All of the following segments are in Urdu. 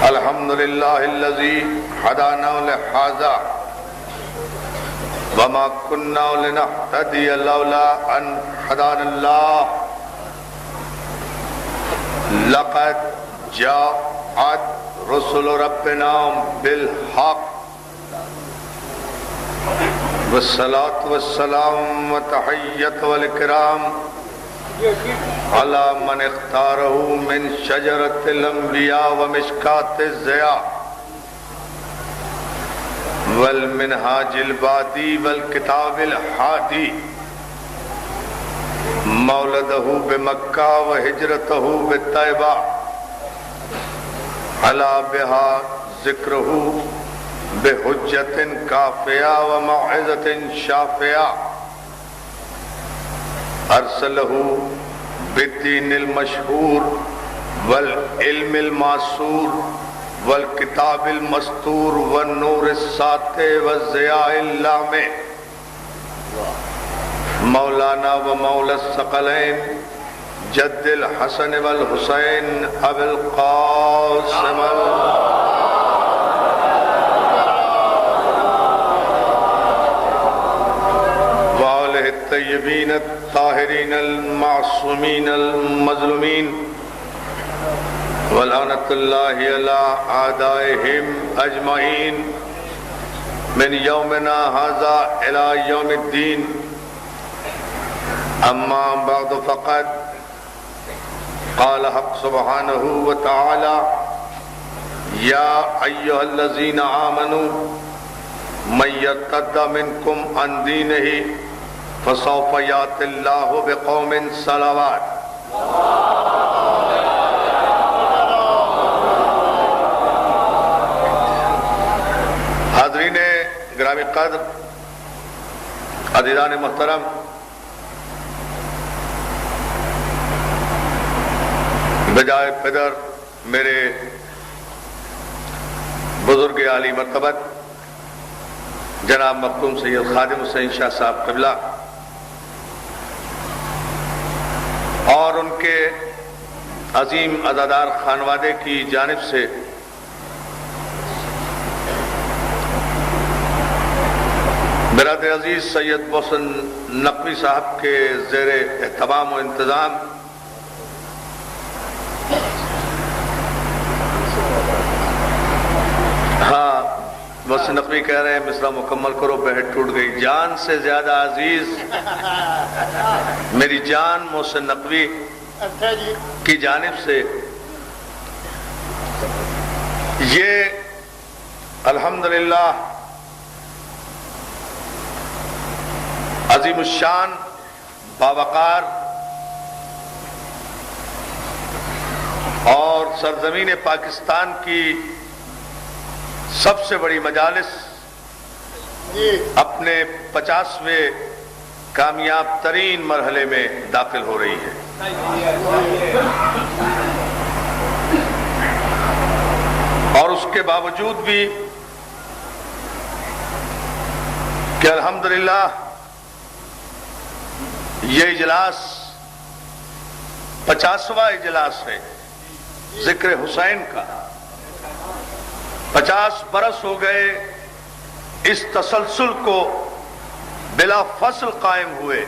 الحمد لله الذي هدانا لهذا وما كنا لنهتدي لولا أن هدانا الله لقد جاءت رسل ربنا بالحق والصلاة والسلام وتحية والإكرام على من اختاره من شجرة الأنبياء ومشكاة الضياء والمنهاج البادي والكتاب الحادي مولده بمكة وهجرته بالطيبة على بها ذكره بحجة كافية وموعظة شافية ارسله بالدين المشهور والعلم المعصور والکتاب المستور والنور الساطع والضیاء اللامع مولانا و مولا الثقلین جد الحسن والحسین ابو القاسم وآلہ الطیبین الطاہرین المعصومین المظلومین ولعنت اللہ علی اعدائہم اجمعین من یومنا ھذا الی یوم الدین اما بعد فقد قال حق سبحانہ وتعالی یا ایھا الذین آمنوا من یرتد منکم عن دینہ فسوف یأتی اللہ بقوم صلوات حاضرین گرامی قدر عزیزان محترم، بجائے پدر میرے بزرگ عالی مرتبت جناب مختوم سید خادم حسین شاہ صاحب قبلہ اور ان کے عظیم عزادار خانوادے کی جانب سے برادر عزیز سید محسن نقوی صاحب کے زیر اہتمام و انتظام ہاں محسن نقوی کہہ رہے ہیں مصرع مکمل کرو بہٹ ٹوٹ گئی، جان سے زیادہ عزیز میری جان محسن نقوی کی جانب سے یہ الحمدللہ عظیم الشان باوقار اور سرزمین پاکستان کی سب سے بڑی مجالس اپنے 50ویں کامیاب ترین مرحلے میں داخل ہو رہی ہے۔ اور اس کے باوجود بھی کہ الحمدللہ یہ اجلاس 50واں اجلاس ہے ذکر حسین کا، 50 برس ہو گئے اس تسلسل کو بلا فصل قائم ہوئے،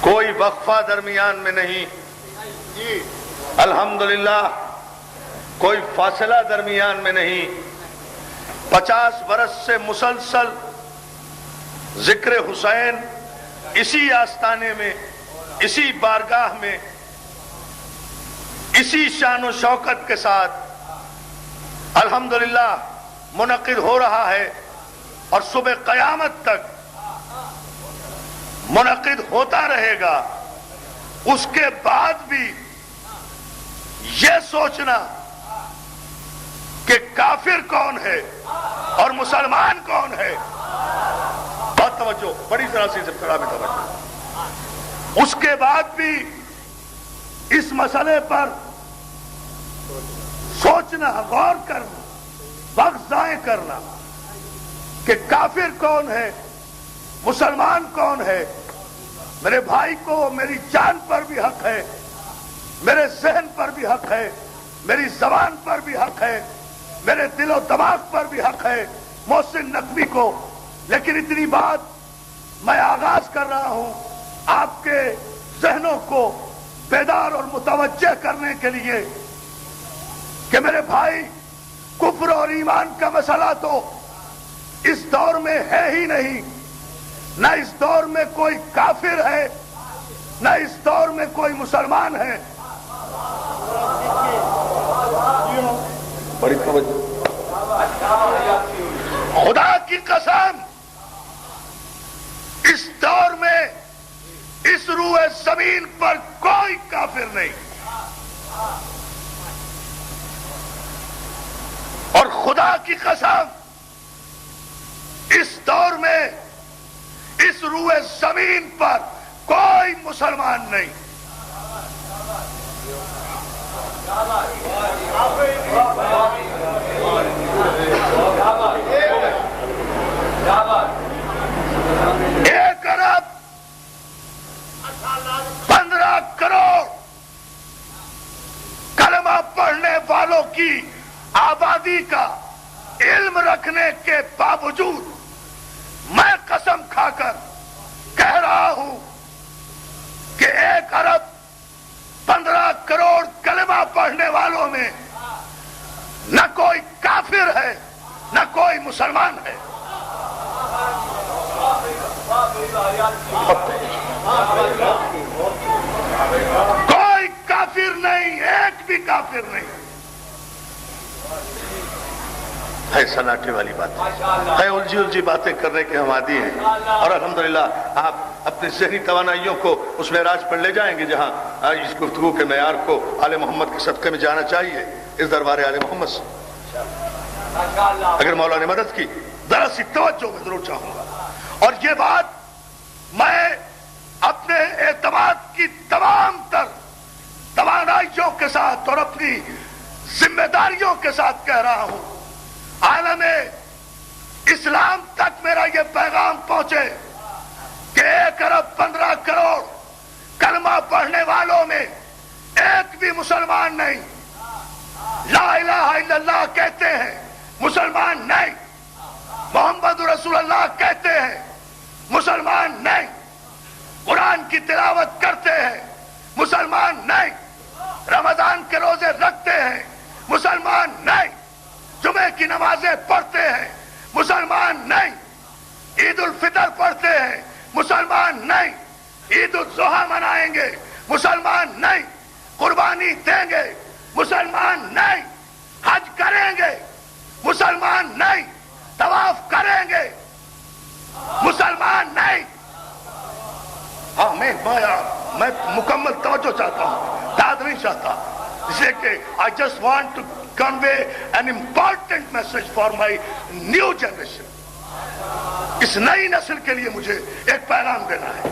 کوئی وقفہ درمیان میں نہیں، الحمدللہ کوئی فاصلہ درمیان میں نہیں، 50 برس سے مسلسل ذکر حسین اسی آستانے میں، اسی بارگاہ میں، اسی شان و شوکت کے ساتھ الحمدللہ منعقد ہو رہا ہے اور صبح قیامت تک منعقد ہوتا رہے گا۔ اس کے بعد بھی یہ سوچنا کہ کافر کون ہے اور مسلمان کون ہے، بہت توجہ، بڑی طرح سے ابتدا میں توجہ، اس کے بعد بھی اس مسئلے پر سوچنا، غور کرنا، وقت ضائع کرنا کہ کافر کون ہے، مسلمان کون ہے۔ میرے بھائی کو میری جان پر بھی حق ہے، میرے ذہن پر بھی حق ہے، میری زبان پر بھی حق ہے، میرے دل و دماغ پر بھی حق ہے محسن نقوی کو، لیکن اتنی بات میں آغاز کر رہا ہوں آپ کے ذہنوں کو بیدار اور متوجہ کرنے کے لیے کہ میرے بھائی، کفر اور ایمان کا مسئلہ تو اس دور میں ہے ہی نہیں، نہ اس دور میں کوئی کافر ہے نہ اس دور میں کوئی مسلمان ہے۔ بڑی خدا کی قسم، اس دور میں اس روئے زمین پر کوئی کافر نہیں، اور خدا کی قسم اس دور میں اس روئے زمین پر کوئی مسلمان نہیں۔ ایک ارب 15 کروڑ کلمہ پڑھنے والوں کی آبادی کا علم رکھنے کے باوجود میں قسم کھا کر کہہ رہا ہوں کہ 1 ارب 15 کروڑ کلمہ پڑھنے والوں میں نہ کوئی کافر ہے نہ کوئی مسلمان ہے۔ کوئی کافر نہیں، ایک بھی کافر نہیں ہے۔ سناٹے والی بات ہے، الجھی باتیں کرنے کے ہم عادی ہیں، اور الحمدللہ آپ اپنی ذہنی توانائیوں کو اس معراج پر لے جائیں گے جہاں اس گفتگو کے معیار کو آل محمد کے صدقے میں جانا چاہیے، اس دربار آل محمد سے۔ اگر مولا نے مدد کی، ذرا سی توجہ میں ضرور چاہوں گا، اور یہ بات میں اپنے اعتماد کی تمام تر توانائیوں کے ساتھ اور اپنی ذمہ داریوں کے ساتھ کہہ رہا ہوں۔ عالم اسلام تک میرا یہ پیغام پہنچے کہ 1 ارب 15 کروڑ کلمہ پڑھنے والوں میں ایک بھی مسلمان نہیں، لا الہ الا اللہ کہتے ہیں مسلمان نہیں، محمد رسول اللہ کہتے ہیں مسلمان نہیں، قرآن کی تلاوت کرتے ہیں مسلمان نہیں، رمضان کے روزے رکھتے ہیں مسلمان نہیں، جمعے کی نمازیں پڑھتے ہیں مسلمان نہیں، عید الفطر پڑھتے ہیں مسلمان نہیں، عید الاضحیٰ منائیں گے مسلمان نہیں، قربانی دیں گے مسلمان نہیں، حج کریں گے مسلمان نہیں، طواف کریں گے مسلمان نہیں۔ ہاں میں مکمل توجہ چاہتا ہوں، داد نہیں چاہتا، اس لیے کہ I just want to convey an important message for my new generation۔ اس نئی نسل کے لیے مجھے ایک پیغام دینا ہے،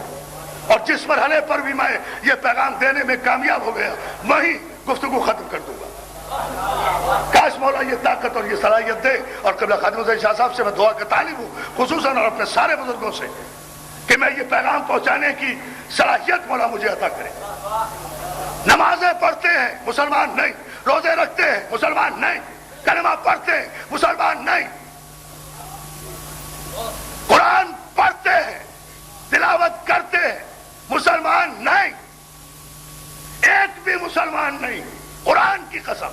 اور جس مرحلے پر بھی میں یہ پیغام دینے میں کامیاب ہو گیا وہیں گفتگو ختم کر دوں گا۔ کاش مولا یہ طاقت اور یہ صلاحیت دے، اور قبلہ خادم حسین شاہ صاحب سے میں دعا کا طالب ہوں، خصوصاً اور اپنے سارے بزرگوں سے، کہ میں یہ پیغام پہنچانے کی صلاحیت مولا مجھے عطا کرے۔ نمازیں پڑھتے ہیں مسلمان نہیں، روزے رکھتے ہیں مسلمان نہیں، کلمہ پڑھتے ہیں مسلمان نہیں، قرآن پڑھتے ہیں تلاوت کرتے ہیں مسلمان نہیں، ایک بھی مسلمان نہیں، قرآن کی قسم۔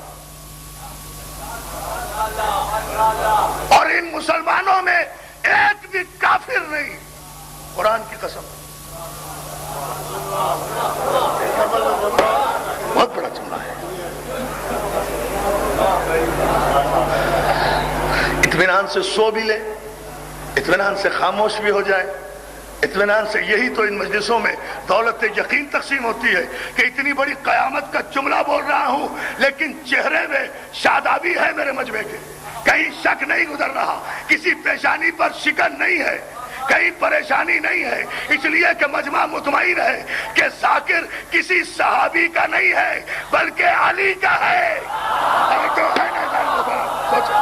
اور ان مسلمانوں میں ایک بھی کافر نہیں، قرآن کی قسم۔ بہت بڑا جملہ ہے۔ اطمینان سے سو بھی لے، اطمینان سے خاموش بھی ہو جائے، اطمینان سے، یہی تو ان مجلسوں میں دولت یقین تقسیم ہوتی ہے کہ اتنی بڑی قیامت کا جملہ بول رہا ہوں لیکن چہرے میں شادابی ہے میرے مجمع کے، کہیں شک نہیں گزر رہا، کسی پیشانی پر شکن نہیں ہے، کہیں پریشانی نہیں ہے، اس لیے کہ مجمع مطمئن ہے کہ ذاکر کسی صحابی کا نہیں ہے بلکہ علی کا ہے۔ اور جو ہے نا سوچو،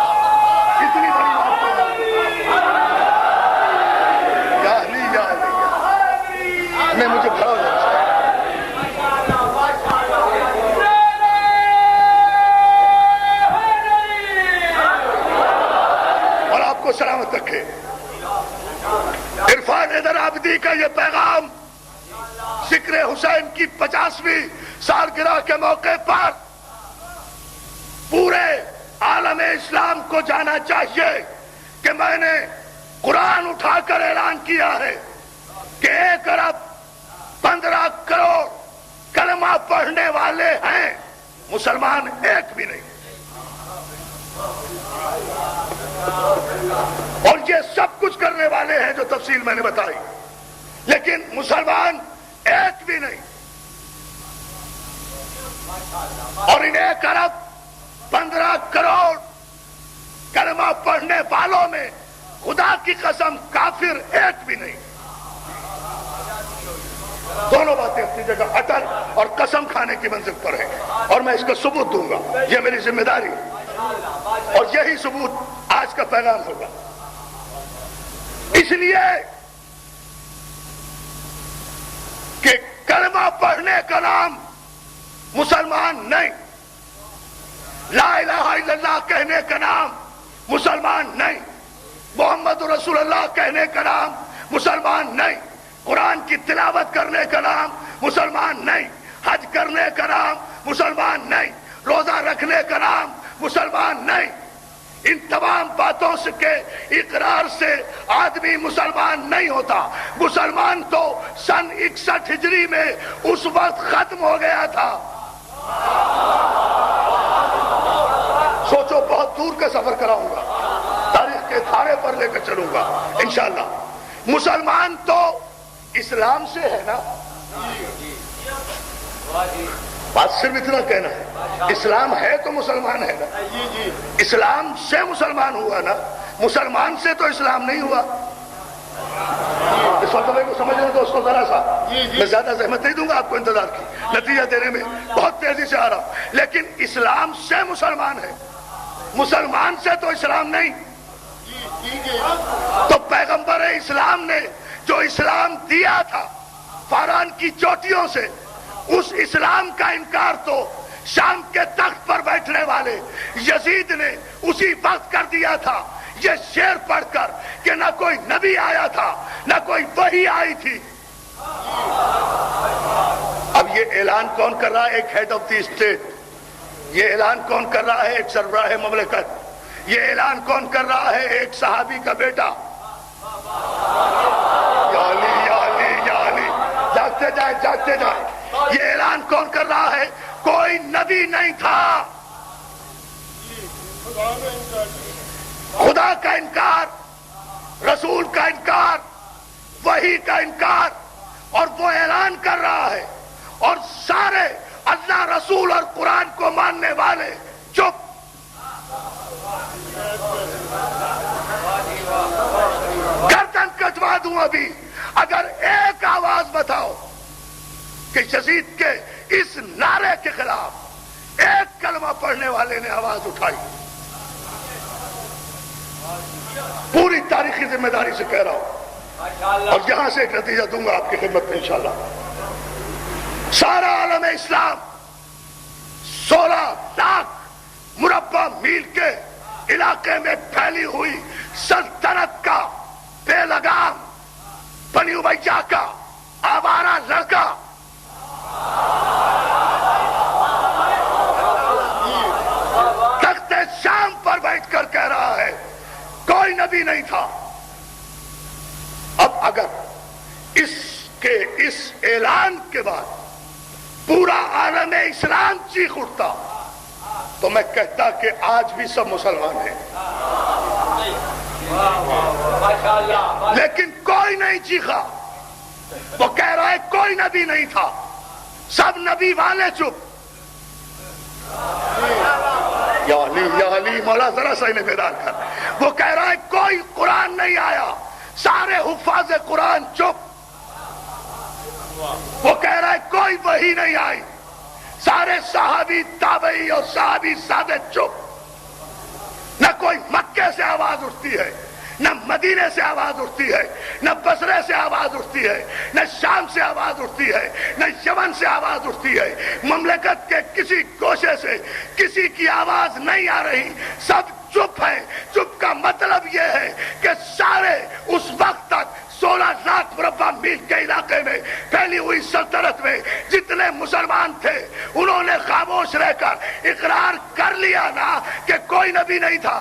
اتنی بڑی بات تو یا علی یا علی، میں مجھے کھڑا ہو جاتا کی 50ویں سالگرہ کے موقع پر پورے عالم اسلام کو جانا چاہیے کہ میں نے قرآن اٹھا کر اعلان کیا ہے کہ 1 ارب 15 کروڑ کلمہ پڑھنے والے ہیں، مسلمان ایک بھی نہیں، اور یہ سب کچھ کرنے والے ہیں جو تفصیل میں نے بتائی، لیکن مسلمان ایک بھی نہیں۔ اور ان 1 ارب 15 کروڑ کلمہ پڑھنے والوں میں خدا کی قسم کافر ایک بھی نہیں۔ دونوں باتیں اپنی جگہ اٹل اور قسم کھانے کی منزل پر ہیں، اور میں اس کا ثبوت دوں گا، یہ میری ذمہ داری ہے، اور یہی ثبوت آج کا پیغام ہوگا۔ اس لیے کہ کلمہ پڑھنے کا نام مسلمان نہیں، لا الہ الا اللہ کہنے کا نام مسلمان نہیں، محمد رسول اللہ کہنے کا نام مسلمان نہیں، قرآن کی تلاوت کرنے کا نام مسلمان نہیں، حج کرنے کا نام مسلمان نہیں، روزہ رکھنے کا نام مسلمان نہیں۔ ان تمام باتوں سے کے اقرار سے آدمی مسلمان نہیں ہوتا۔ مسلمان تو سن 61 ہجری میں اس وقت ختم ہو گیا تھا۔ سوچو، بہت دور کا سفر کراؤں گا، تاریخ کے دھارے پر لے کر چلوں گا انشاءاللہ۔ مسلمان تو اسلام سے ہے نا، بات صرف اتنا کہنا ہے، اسلام ہے تو مسلمان ہے نا، اسلام سے مسلمان ہوا نا، مسلمان سے تو اسلام نہیں ہوا۔ اس وقت کو سمجھنے دوستوں ذرا سا، میں زیادہ زحمت نہیں دوں گا آپ کو انتظار کی، نتیجہ دینے میں بہت تیزی سے آ رہا ہوں، لیکن اسلام سے مسلمان ہے، مسلمان سے تو اسلام نہیں۔ تو پیغمبر اسلام نے جو اسلام دیا تھا فاران کی چوٹیوں سے، اس اسلام کا انکار تو شام کے تخت پر بیٹھنے والے یزید نے اسی وقت کر دیا تھا، یہ شعر پڑھ کر کہ نہ کوئی نبی آیا تھا نہ کوئی وحی آئی تھی۔ اب یہ اعلان کون کر رہا ہے؟ ایک ہیڈ آف دی اسٹیٹ۔ یہ اعلان کون کر رہا ہے؟ ایک سربراہ مملکت۔ یہ اعلان کون کر رہا ہے؟ ایک صحابی کا بیٹا۔ یا علی یا علی یا علی، جاگتے جائیں جاگتے جائیں۔ یہ اعلان کون کر رہا ہے؟ کوئی نبی نہیں تھا۔ خدا کا انکار، رسول کا انکار، وحی کا انکار، اور وہ اعلان کر رہا ہے، اور سارے اللہ رسول اور قرآن کو ماننے والے چپ۔ گردن کٹوا دوں ابھی اگر ایک آواز بتاؤ کہ یزید کے اس نعرے کے خلاف ایک کلمہ پڑھنے والے نے آواز اٹھائی۔ پوری تاریخی ذمہ داری سے کہہ رہا ہوں، اور یہاں سے ایک نتیجہ دوں گا آپ کی خدمت میں انشاءاللہ۔ سارا عالم اسلام 16 لاکھ مربع میل کے علاقے میں پھیلی ہوئی سلطنت کا بے لگام بنی امیہ کا آوارہ لڑکا تخت شام پر بیٹھ کر کہہ رہا ہے کوئی نبی نہیں تھا۔ اب اگر اس اعلان کے بعد پورا عالم اسلام چیخ اٹھتا تو میں کہتا کہ آج بھی سب مسلمان ہیں، لیکن کوئی نہیں چیخا۔ وہ کہہ رہا ہے کوئی نبی نہیں تھا، سب نبی والے چپ۔ یا علی مولا ذرا سا انہیں بیدار کر۔ وہ کہہ رہا ہے کوئی قرآن نہیں آیا، سارے حفاظ قرآن چپ۔ وہ کہہ رہا ہے کوئی وحی نہیں آئی، سارے صحابی تابعی اور صحابی سادے چپ۔ نہ کوئی مکے سے آواز اٹھتی ہے، نہ مدینے سے آواز اٹھتی ہے، نہ بصرے سے آواز اٹھتی ہے، نہ شام سے آواز اٹھتی ہے، نہ یمن سے آواز اٹھتی ہے۔ مملکت کے کسی گوشے سے کسی کی آواز نہیں آ رہی، سب چپ ہے۔ چپ کا مطلب یہ ہے کہ سارے اس وقت تک 16 لاکھ لاکھ مربع میل کے علاقے میں پھیلی ہوئی سلطنت میں جتنے مسلمان تھے انہوں نے خاموش رہ کر اقرار کر لیا نا کہ کوئی نبی نہیں تھا.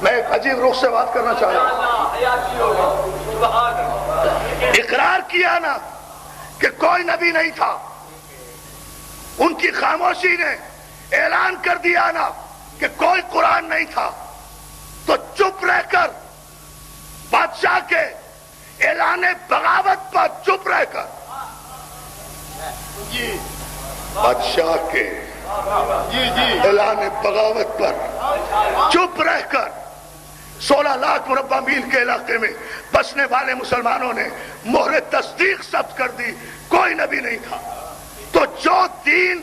میں ایک عجیب رخ سے بات کرنا چاہ رہا ہوں. اقرار کیا نا کہ کوئی نبی نہیں تھا. ان کی خاموشی نے اعلان کر دیا نا کہ کوئی قرآن نہیں تھا. تو چپ رہ کر بادشاہ کے اعلان بغاوت پر چپ رہ کر بادشاہ کے اعلان بغاوت پر چپ رہ کر 16 لاکھ مربع میل کے علاقے میں بسنے والے مسلمانوں نے مہر تصدیق ثبت کر دی کوئی نبی نہیں تھا. تو جو دین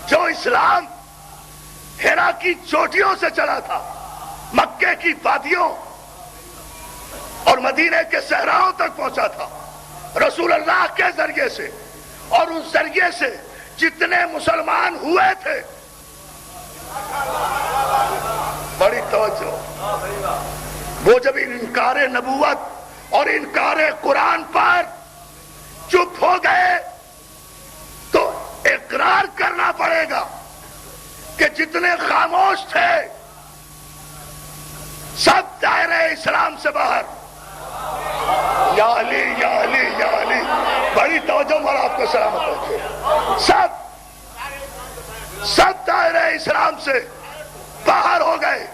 جو اسلام ہیرا کی چوٹیوں سے چلا تھا، مکے کی وادیوں اور مدینے کے صحراؤں تک پہنچا تھا رسول اللہ کے ذریعے سے، اور اس ذریعے سے جتنے مسلمان ہوئے تھے، بڑی توجہ، وہ جب انکار نبوت اور انکار قرآن پر چپ ہو گئے تو اقرار کرنا پڑے گا کہ جتنے خاموش تھے سب دائرہ اسلام سے باہر. یا علی یا علی یا علی، بڑی توجہ مولا آپ کو سلامت رکھے. سب دائرہ اسلام سے باہر ہو گئے.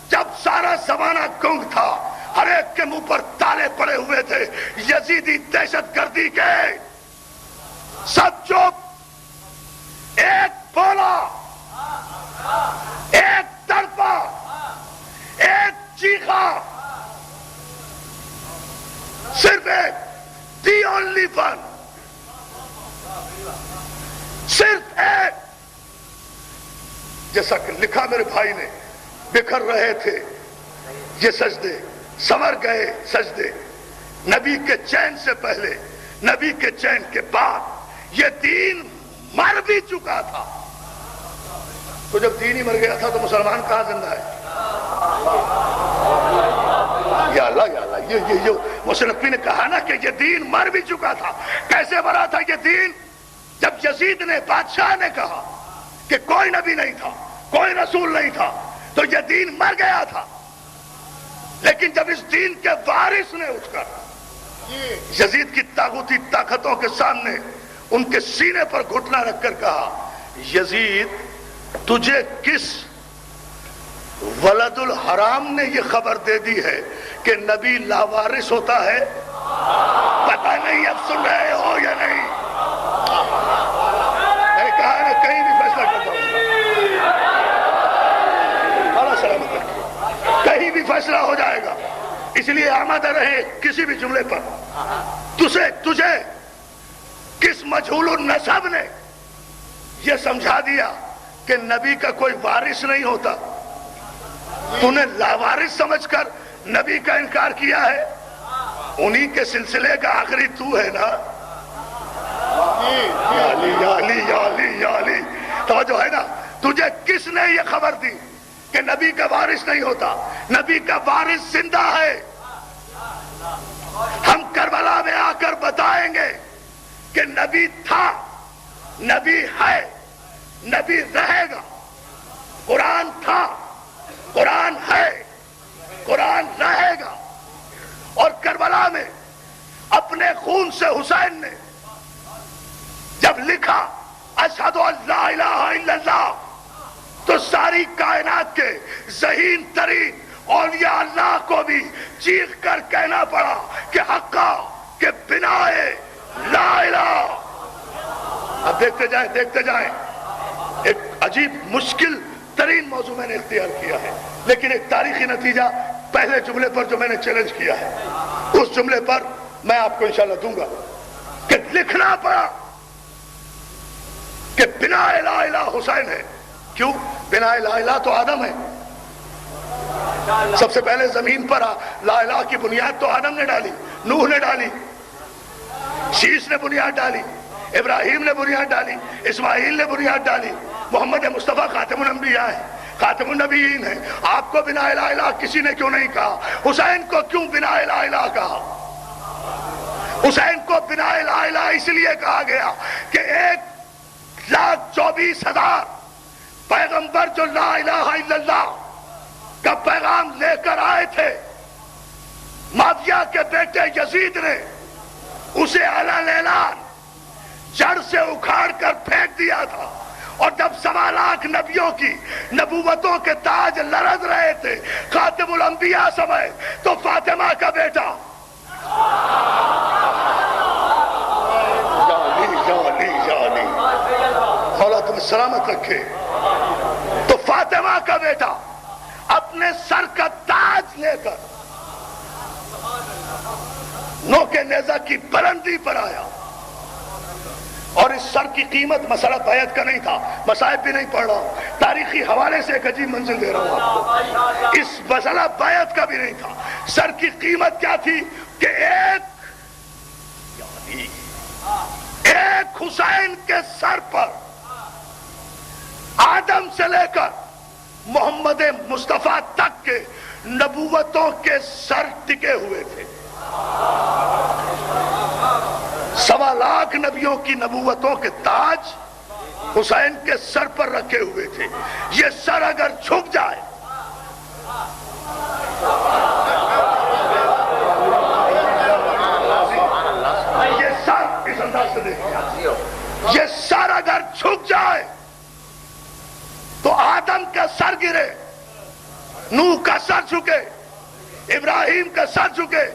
جب سارا زمانہ گنگ تھا، ہر ایک کے منہ پر تالے پڑے ہوئے تھے یزیدی دہشت گردی کے، سب چپ. ایک بولا، ایک تڑپا، ایک چیخا، صرف ایک، دی اونلی ون، صرف ایک. جیسا کہ لکھا میرے بھائی نے، بکھر رہے تھے یہ سجدے، سنور گئے سجدے، نبی کے چین سے پہلے، نبی کے چین کے بعد. یہ دین مر بھی چکا تھا. تو جب دین ہی مر گیا تھا تو مسلمان کہاں زندہ ہے؟ یا اللہ یا اللہ، یہ مصنفی نے کہا نا کہ یہ دین مر بھی چکا تھا. کیسے مرا تھا یہ دین؟ جب یزید نے، بادشاہ نے کہا کہ کوئی نبی نہیں تھا، کوئی رسول نہیں تھا، تو یہ دین مر گیا تھا. لیکن جب اس دین کے وارث نے اٹھ کر یزید کی طاغوتی طاقتوں کے سامنے ان کے سینے پر گھٹنا رکھ کر کہا، یزید تجھے کس ولد الحرام نے یہ خبر دے دی ہے کہ نبی لاوارث ہوتا ہے؟ پتہ نہیں اب سن رہے ہو یا نہیں؟ میں نے کہا نا کہیں بھی فیصلہ کرتا ہوں، سلامت رکھیے، کہیں بھی فیصلہ ہو جائے گا. اس لیے آمادہ رہے کسی بھی جملے پر. تجھے کس مجہول النسب نے یہ سمجھا دیا کہ نبی کا کوئی وارث نہیں ہوتا؟ تو نے لاوارث سمجھ کر نبی کا انکار کیا ہے. انہی کے سلسلے کا آخری تو ہے نا. یا علی یا علی یا علی یا علی، توجہ ہے نا. تجھے کس نے یہ خبر دی کہ نبی کا وارث نہیں ہوتا؟ نبی کا وارث زندہ ہے. ہم کربلا میں آ کر بتائیں گے کہ نبی تھا، نبی ہے، نبی رہے گا. قرآن تھا، قرآن ہے، قرآن رہے گا. اور کربلا میں اپنے خون سے حسین نے جب لکھا اشہد ان لا الہ الا اللہ، تو ساری کائنات کے ذہین ترین اولیاء اللہ کو بھی چیخ کر کہنا پڑا کہ حقا کہ بنا لا الہ. اب دیکھتے جائیں. ایک عجیب مشکل ترین موضوع میں نے اختیار کیا ہے، لیکن ایک تاریخی نتیجہ پہلے جملے پر جو میں نے چیلنج کیا ہے، اس جملے پر میں آپ کو انشاءاللہ دوں گا کہ لکھنا پڑا کہ بنا لا الہ حسین ہے. کیوں؟ بنا لا الہ تو آدم ہے. سب سے پہلے زمین پر لا الہ کی بنیاد تو آدم نے ڈالی، نوح نے ڈالی، شیش نے بنیاد ڈالی، ابراہیم نے بنیاد ڈالی، اسماعیل نے بنیاد ڈالی، محمد مصطفیٰ خاتم الانبیاء ہے، خاتم النبیین ہیں، آپ کو بنا الہ الہ کسی نے کیوں نہیں کہا؟ حسین کو کیوں بنا الہ الہ کہا؟ حسین کو بنا الہ الہ اس لیے کہا گیا کہ 1,24,000 پیغمبر جو لا الہ الا اللہ کا پیغام لے کر آئے تھے، معاویہ کے بیٹے یزید نے اسے علن اعلان جڑ سے اکھاڑ کر پھینک دیا تھا، اور جب 1.25 نبیوں کی نبوتوں کے تاج لرز رہے تھے خاتم الانبیاء سمیت، تو فاطمہ کا بیٹا مولا تم سلامت رکھے، تو فاطمہ کا بیٹا اپنے سر کا تاج لے کر نوکے نیزہ کی بلندی پر آیا، اور اس سر کی قیمت مسئلہ بیعت کا نہیں تھا، مصائب بھی نہیں پڑھ رہا ہوں، تاریخی حوالے سے ایک عجیب منزل دے رہا ہوں آپ کو، اس مسئلہ بیعت کا بھی نہیں تھا۔ سر کی قیمت کیا تھی کہ ایک حسین کے سر پر آدم سے لے کر محمد مصطفیٰ تک کے نبوتوں کے سر ٹکے ہوئے تھے۔ 1.25 نبیوں کی نبوتوں کے تاج حسین کے سر پر رکھے ہوئے تھے۔ یہ سر اگر جھک جائے، یہ سر اس انداز سے دیکھیں، یہ سر اگر جھک جائے تو آدم کا سر گرے، نوح کا سر جھکے، ابراہیم کا سر جھکے،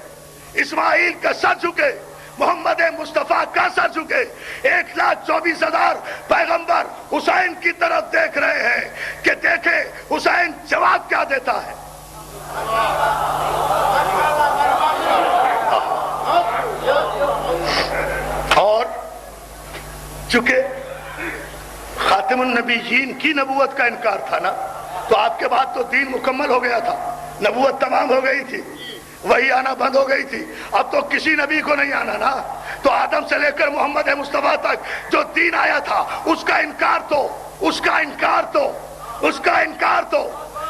اسماعیل کا سر جھکے، محمد مصطفیٰ کا سر جھکے، 1,24,000 پیغمبر حسین کی طرف دیکھ رہے ہیں کہ دیکھیں حسین جواب کیا دیتا ہے۔ اور چونکہ خاتم النبیین کی نبوت کا انکار تھا نا، تو آپ کے بعد تو دین مکمل ہو گیا تھا، نبوت تمام ہو گئی تھی، وہی آنا بند ہو گئی تھی، اب تو کسی نبی کو نہیں آنا نا، تو آدم سے لے کر محمد مصطفیٰ تک جو دین آیا تھا اس کا انکار تو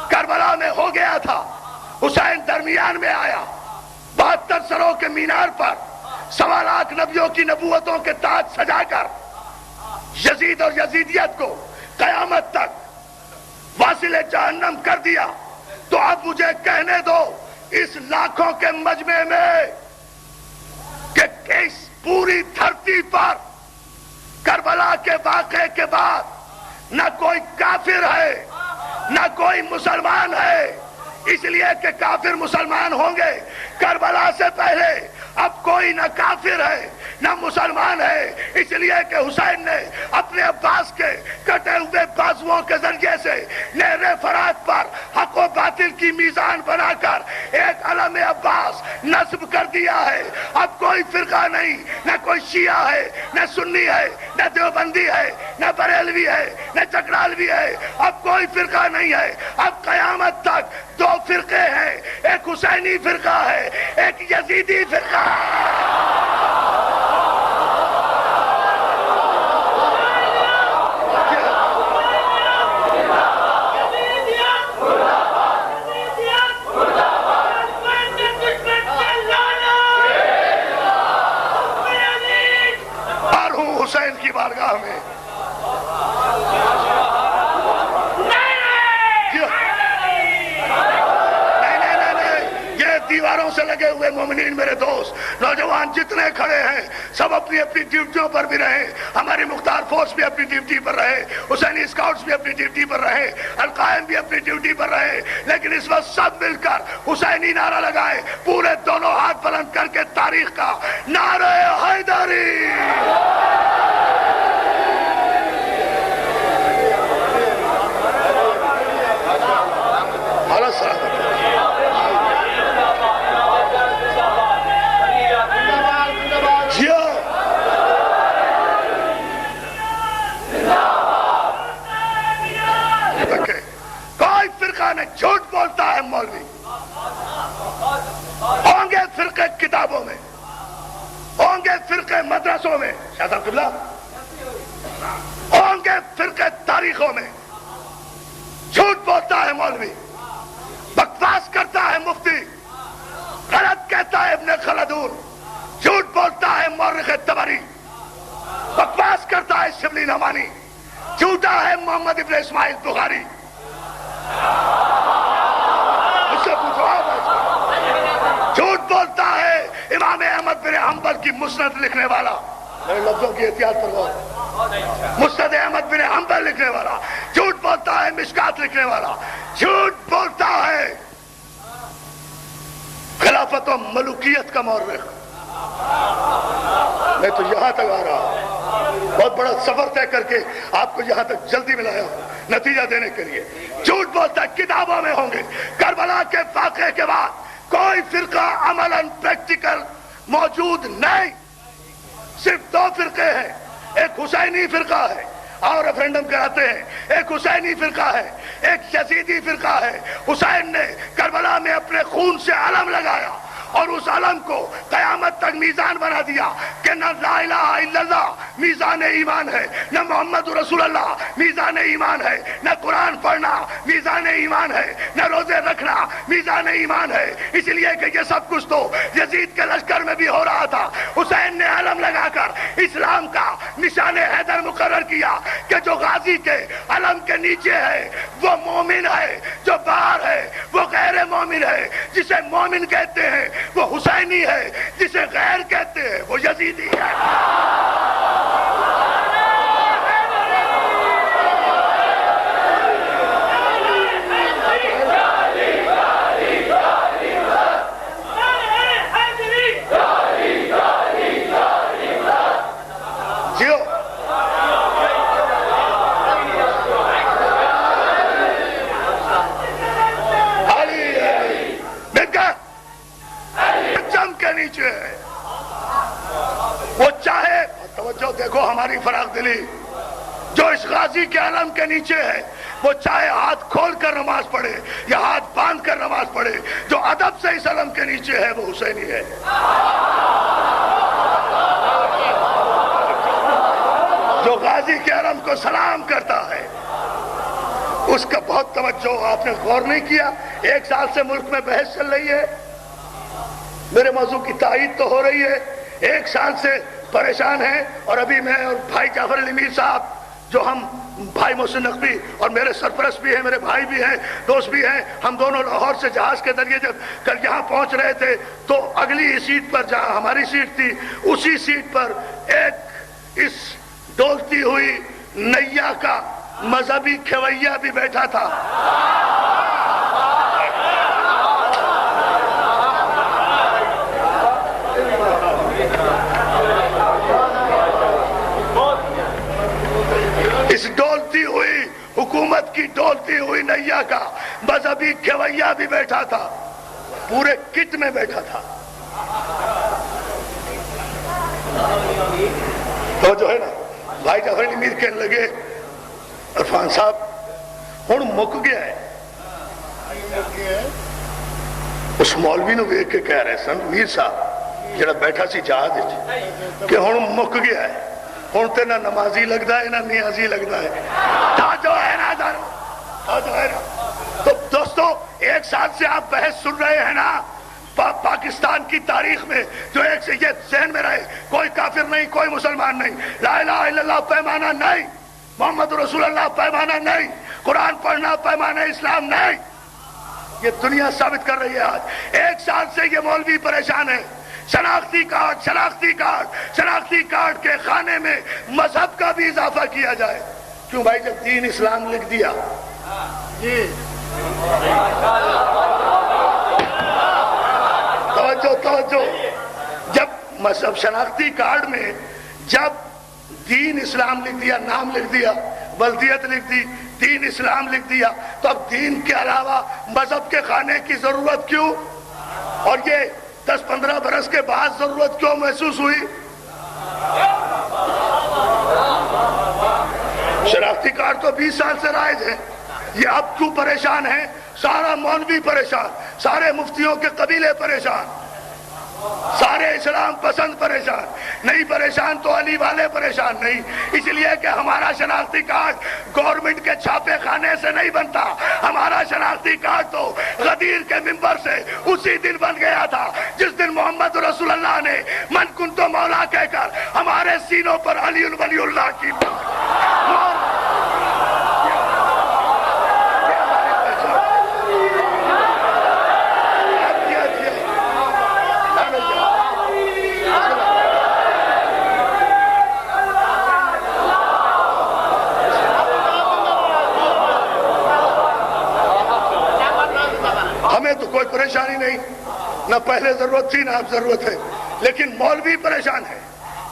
کربلا میں ہو گیا تھا۔ حسین درمیان میں آیا، 72 سروں کے مینار پر 1.25 نبیوں کی نبوتوں کے تاج سجا کر یزید اور یزیدیت کو قیامت تک واصل جہنم کر دیا۔ تو اب مجھے کہنے دو اس لاکھوں کے مجمع میں کہ اس پوری دھرتی پر کربلا کے واقعے کے بعد نہ کوئی کافر ہے نہ کوئی مسلمان ہے، اس لیے کہ کافر مسلمان ہوں گے کربلا سے پہلے، اب کوئی نہ کافر ہے نہ مسلمان ہے، اس لیے کہ حسین نے اپنے عباس کے کٹے ہوئے بازوؤں کے ذریعے سے نہر فرات پر حق و باطل کی میزان بنا کر ایک علم عباس نصب کر دیا ہے۔ اب کوئی فرقہ نہیں، نہ کوئی شیعہ ہے، نہ سنی ہے، نہ دیوبندی ہے، نہ بریلوی ہے، نہ چکرالوی ہے، اب کوئی فرقہ نہیں ہے۔ اب قیامت تک 2 فرقے ہیں، ایک حسینی فرقہ ہے، ایک یزیدی فرقہ ہے۔ حسین کی بارگاہ میں نہیں، یہ دیواروں سے لگے ہوئے مومنین میرے دوست نوجوان جتنے کھڑے ہیں سب اپنی اپنی ڈیوٹیوں پر بھی رہے، ہماری مختار فورس بھی اپنی ڈیوٹی پر رہے، حسینی اسکاؤٹس بھی اپنی ڈیوٹی پر رہے، القائم بھی اپنی ڈیوٹی پر رہے، لیکن اس وقت سب مل کر حسینی نعرہ لگائے، پورے دونوں ہاتھ بلند کر کے تاریخ کا نعرہ حیدری۔ کوئی فرقہ نے جھوٹ بولتا ہے مولوی، ہوں گے فرقے کتابوں میں، ہوں گے فرقے مدرسوں میں، شاہ صاحب قبلہ، ہوں گے فرقے تاریخوں میں، جھوٹ بولتا ہے مولوی، بکواس کرتا ہے مفتی، غلط کہتا ہے ابن خلدون، جھوٹ بولتا ہے مورخ طبری، بکواس کرتا ہے شبلی نعمانی، جھوٹا ہے محمد ابن اسماعیل بخاری. مجھ سے پوچھو آپ، جھوٹ بولتا ہے امام احمد بن حنبل کی مسند لکھنے والا، میرے لفظوں کی احتیاط فرماؤ، مسند احمد بن حنبل لکھنے والا، جھوٹ بولتا ہے مشکات لکھنے والا، جھوٹ بولتا ہے خلافت و ملوکیت کا مورخ. میں تو یہاں تک آ رہا ہوں، بہت بڑا سفر طے کر کے آپ کو یہاں تک جلدی میں لایا ہوں نتیجہ دینے کے لیے. جھوٹ بولتا ہے کتابوں میں ہوں گے. کربلا کے واقعے کے بعد کوئی فرقہ عملاً پریکٹیکل موجود نہیں، صرف دو فرقے ہیں. ایک حسینی فرقہ ہے اور ریفرنڈم کراتے ہیں، ایک حسینی فرقہ ہے، ایک یزیدی فرقہ ہے. حسین نے کربلا میں اپنے خون سے علم لگایا اور اس علم کو قیامت تک میزان بنا دیا کہ نہ لا الہ الا اللہ میزان ایمان ہے، نہ محمد رسول اللہ میزان ایمان ہے، نہ قرآن پڑھنا میزان ایمان ہے، نہ روزے رکھنا میزان ایمان ہے. اس لیے کہ یہ سب کچھ تو یزید کے لشکر میں بھی ہو رہا تھا. حسین نے علم لگا کر اسلام کا نشان حیدر مقرر کیا کہ جو غازی کے علم کے نیچے ہے وہ مومن ہے، جو باہر ہے وہ غیر مومن ہے. جسے مومن کہتے ہیں وہ حسینی ہے، جسے غیر کہتے ہیں وہ یزیدی ہے. جیو نیچے ہے. وہ چاہے توجہ دیکھو ہماری فراخ دلی، جو اس غازی کے علم کے نیچے ہے وہ چاہے ہاتھ کھول کر نماز پڑھے یا ہاتھ باندھ کر نماز پڑھے، جو ادب سے اس علم کے نیچے ہے وہ حسینی ہے. جو غازی کے علم کو سلام کرتا ہے اس کا بہت توجہ. آپ نے غور نہیں کیا؟ 1 سال سے ملک میں بحث چل رہی ہے، میرے موضوع کی تائید تو ہو رہی ہے. 1 سال سے پریشان ہیں. اور ابھی میں اور بھائی جعفر علی میر صاحب، جو ہم بھائی محسن نقوی اور میرے سرپرست بھی ہیں، میرے بھائی بھی ہیں، دوست بھی ہیں، ہم دونوں لاہور سے جہاز کے ذریعے جب کل یہاں پہنچ رہے تھے تو اگلی سیٹ پر جہاں ہماری سیٹ تھی اسی سیٹ پر ایک اس ڈولتی ہوئی نیا کا مذہبی کھویا بھی بیٹھا تھا. اس ڈولتی ہوئی حکومت کی ڈولتی ہوئی نیا کا مذہبی کھویا بھی بیٹھا تھا، پورے کٹ میں بیٹھا تھا. تو جو ہے نا بھائی جعفر علی میر کہنے لگے عرفان صاحب ہن مک گیا ہے. اس مولوی نو ویکھ کے کہہ رہے سن میر صاحب جڑا بیٹھا سی جہاز وچ کہ ہن مک گیا ہے، ہن تے نہ نمازی لگتا ہے نہ نیازی لگتا ہے. جو ہے نا جو ہے نا. تو دوستو 1 سال سے آپ بحث سن رہے ہیں نا پاکستان کی تاریخ میں، جو ایک سے یہ ذہن میں رہے کوئی کافر نہیں، کوئی مسلمان نہیں، لا الہ الا اللہ پیمانہ نہیں، محمد رسول اللہ پیمانہ نہیں، قرآن پڑھنا پیمانہ اسلام نہیں. یہ دنیا ثابت کر رہی ہے آج. 1 سال سے یہ مولوی پریشان ہے. شناختی کارڈ شناختی کارڈ شناختی کارڈ کے خانے میں مذہب کا بھی اضافہ کیا جائے. کیوں بھائی؟ جب دین اسلام لکھ دیا توجہ جب مذہب شناختی کارڈ میں جب دین اسلام لکھ دیا، نام لکھ دیا، بلدیت لکھ دی، دین اسلام لکھ دیا، تو اب دین کے علاوہ مذہب کے خانے کی ضرورت کیوں؟ اور یہ 10-15 برس کے بعد ضرورت کیوں محسوس ہوئی؟ شناختی کارڈ تو 20 سال سے رائج ہے. یہ اب کیوں پریشان ہیں؟ سارا مولوی پریشان، سارے مفتیوں کے قبیلے پریشان، سارے اسلام پسند پریشان. نہیں پریشان تو علی والے پریشان نہیں، اس لیے کہ ہمارا شناختی کارڈ گورنمنٹ کے چھاپے خانے سے نہیں بنتا، ہمارا شناختی کارڈ تو غدیر کے ممبر سے اسی دن بن گیا تھا جس دن محمد رسول اللہ نے من کنتو مولا کہہ کر ہمارے سینوں پر علی ولی اللہ کی ہمیں تو کوئی پریشانی نہیں، نہ پہلے ضرورت تھی نہ اب ضرورت ہے، لیکن مولوی پریشان ہے۔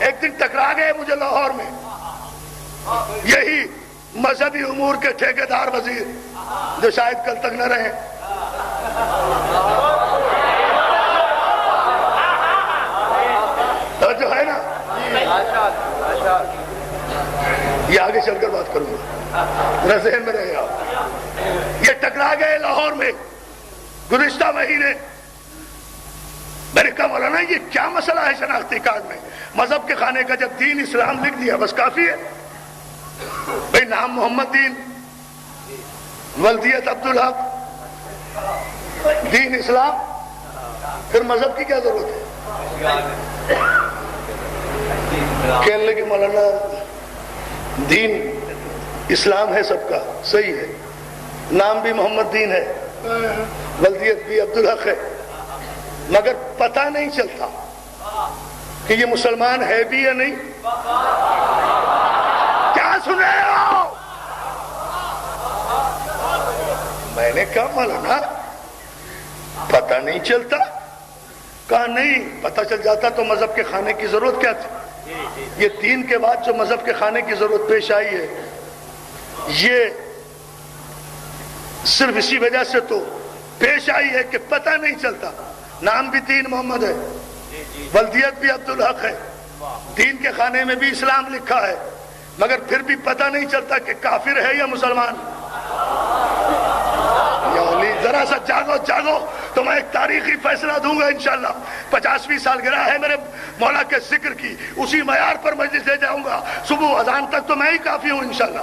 ایک دن ٹکرا گئے مجھے لاہور میں یہی مذہبی امور کے ٹھیکیدار وزیر جو شاید کل تک نہ رہے، تو جو ہے نا یہ آگے چل کر بات کروں گا، میرا ذہن میں رہے گا۔ یہ ٹکرا گئے لاہور میں گزشتہ مہینے، میں نے کہا مولانا یہ کیا مسئلہ ہے شناختی کارڈ میں؟ مذہب کے خانے کا جب دین اسلام لکھ دیا بس کافی ہے بھئی، نام محمد دین، ولدیت عبدالحق، دین اسلام، پھر مذہب کی کیا ضرورت ہے؟ کہنے لگے مولانا دین اسلام ہے سب کا، صحیح ہے، نام بھی محمد دین ہے، ولدیت بھی عبدالحق ہے، مگر پتہ نہیں چلتا کہ یہ مسلمان ہے بھی یا نہیں۔ کیا سن رہے ہو؟ میں نے کہا مولانا پتہ نہیں چلتا، کہا نہیں، پتہ چل جاتا تو مذہب کے خانے کی ضرورت کیا تھی؟ یہ دین کے بعد جو مذہب کے خانے کی ضرورت پیش آئی ہے یہ صرف اسی وجہ سے تو پیش آئی ہے کہ پتہ نہیں چلتا، نام بھی دین محمد ہے، ولدیت بھی عبدالحق ہے، دین کے خانے میں بھی اسلام لکھا ہے، مگر پھر بھی پتہ نہیں چلتا کہ کافر ہے یا مسلمان۔ یا علی ذرا سا جاگو جاگو تو میں ایک تاریخی فیصلہ دوں گا انشاءاللہ۔ 50ویں سالگرہ ہے میرے مولا کے ذکر کی، اسی معیار پر مجلس لے جاؤں گا، صبح اذان تک تو میں ہی کافی ہوں انشاءاللہ۔